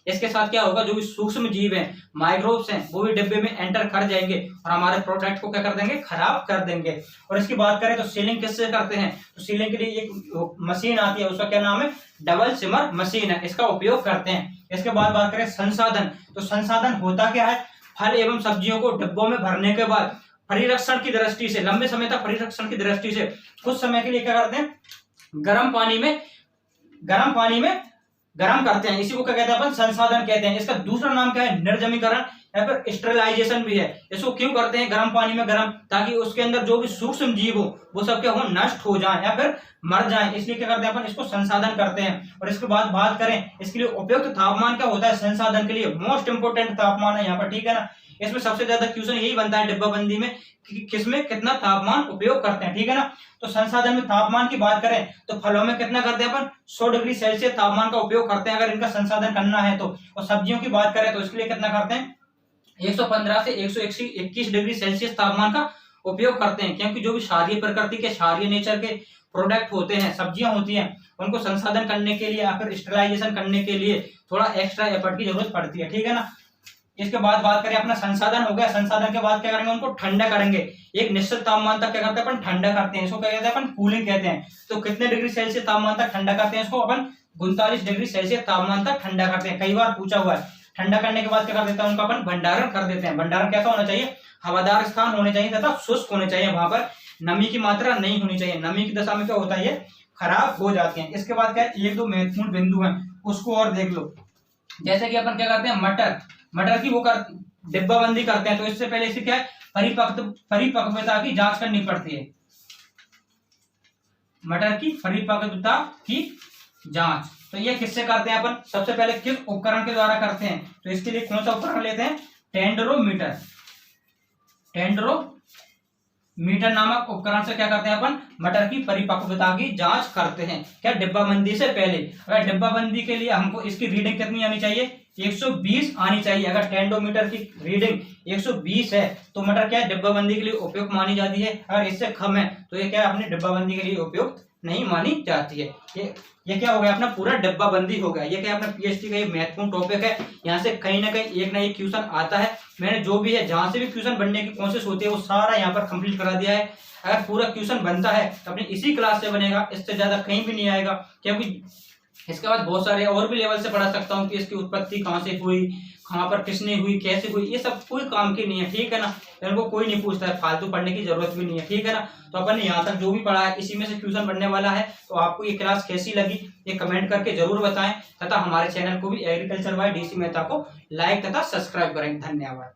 इसके साथ क्या होगा, जो भी सूक्ष्म जीव हैं, माइक्रोब्स हैं, वो भी डिब्बे में एंटर कर जाएंगे और हमारे प्रोडक्ट को क्या कर देंगे, खराब कर देंगे। और इसकी बात करें तो सीलिंग किससे करते हैं, तो सीलिंग के लिए एक मशीन आती है, उसका क्या नाम है, डबल सिमर मशीन है, इसका उपयोग करते हैं। इसके बाद बात करें संसाधन, तो संसाधन होता क्या है, फल एवं सब्जियों को डिब्बों में भरने के बाद परिरक्षण की दृष्टि से, लंबे समय तक परिरक्षण की दृष्टि से कुछ समय के लिए क्या करते हैं, गर्म पानी में गर्म करते हैं। इसी को क्या कहते हैं अपन, संसाधन कहते हैं। इसका दूसरा नाम क्या है, निर्जमीकरण या फिर स्टेरिलाइजेशन भी है। इसको क्यों करते हैं गर्म पानी में गर्म, ताकि उसके अंदर जो भी सूक्ष्म जीव हो वो सब क्या हो, नष्ट हो जाए या फिर मर जाए, इसलिए क्या करते हैं अपन, इसको संसाधन करते हैं। और इसके बाद बात करें इसके लिए उपयुक्त तापमान क्या होता है, संसाधन के लिए मोस्ट इंपोर्टेंट तापमान है यहाँ पर, ठीक है ना। इसमें सबसे ज्यादा क्वेश्चन यही बनता है डिब्बाबंदी में कि किसमें कितना तापमान उपयोग करते हैं, ठीक है ना। तो संसाधन में तापमान की बात करें तो फलों में कितना करते हैं अपन, 100 डिग्री सेल्सियस तापमान का उपयोग करते हैं अगर इनका संसाधन करना है तो। और सब्जियों की बात करें तो इसके लिए कितना करते हैं, 115 से 121 डिग्री सेल्सियस तापमान का उपयोग करते हैं, क्योंकि जो भी क्षारीय प्रकृति के, क्षारीय नेचर के प्रोडक्ट होते हैं, सब्जियां होती हैं, उनको संसाधन करने के लिए या फिर स्टेरिलाइजेशन करने के लिए थोड़ा एक्स्ट्रा एफर्ट की जरूरत पड़ती है, ठीक है ना। इसके बाद बात करें अपना संसाधन हो गया, संसाधन के बाद क्या करेंगे, उनको ठंडा करेंगे। एक निश्चित तापमान तक क्या करते हैं अपन, ठंडा करते हैं, इसको क्या कहते हैं अपन, कूलिंग कहते हैं। तो कितने डिग्री सेल्सियस तापमान तक ठंडा करते हैं इसको अपन, 39 डिग्री सेल्सियस तापमान तक ठंडा करते हैं। कई बार पूछा हुआ है। ठंडा करने के बाद क्या कर देते हैं, उनका अपन भंडारण कर देते हैं। भंडारण कैसा होना चाहिए, हवादार स्थान होने चाहिए तथा शुष्क होने चाहिए, वहां पर नमी की मात्रा नहीं होनी चाहिए। नमी की दशा में क्या होता है, ये खराब हो जाते हैं। इसके बाद क्या है, एक दो महत्वपूर्ण बिंदु हैं उसको और देख लो। जैसे कि अपन क्या करते हैं, मटर की वो डिब्बाबंदी करते हैं, तो इससे पहले इसे क्या है, परिपक्वता की जांच करनी पड़ती है। मटर की परिपक्वता की जांच, तो ये किससे करते हैं अपन, सबसे पहले किस उपकरण के द्वारा करते हैं, तो इसके लिए कौन सा उपकरण लेते हैं, टेंडरोमीटर नामक उपकरण से क्या करते हैं अपन, मटर की परिपक्वता की जांच करते हैं। क्या, डिब्बाबंदी से पहले। अगर डिब्बाबंदी के लिए हमको इसकी रीडिंग कितनी आनी चाहिए, 120 आनी चाहिए। अगर टेंडोमीटर की रीडिंग 120 है तो मटर क्या है, डिब्बाबंदी के लिए उपयुक्त मानी जाती है। अगर इससे कम है तो ये क्या है, अपनी डिब्बाबंदी के लिए उपयुक्त नहीं मानी जाती है। ये क्या हो गया, अपना पूरा डिब्बाबंदी हो गया। ये क्या अपना पीएचडी का ये महत्वपूर्ण टॉपिक है। यहाँ से कहीं ना कहीं एक ना एक क्वेश्चन आता है। मैंने जो भी है, जहां से भी क्वेश्चन बनने की कोशिश होती है, वो सारा यहाँ पर कंप्लीट करा दिया है। अगर पूरा क्वेश्चन बनता है तो अपनी इसी क्लास से बनेगा, इससे ज्यादा कहीं भी नहीं आएगा। क्योंकि इसके बाद बहुत सारे और भी लेवल से पढ़ा सकता हूँ कि इसकी उत्पत्ति कहाँ से हुई, कहाँ पर किसने हुई, कैसे हुई, ये सब कोई काम की नहीं है, ठीक है ना। इनको कोई नहीं पूछता है, फालतू पढ़ने की जरूरत भी नहीं है, ठीक है ना। तो अपन ने यहाँ तक जो भी पढ़ा है इसी में से क्वेश्चन बनने वाला है। तो आपको ये क्लास कैसी लगी ये कमेंट करके जरूर बताएं, तथा हमारे चैनल को भी एग्रीकल्चर बाय डीसी मेहता को लाइक तथा सब्सक्राइब करें। धन्यवाद।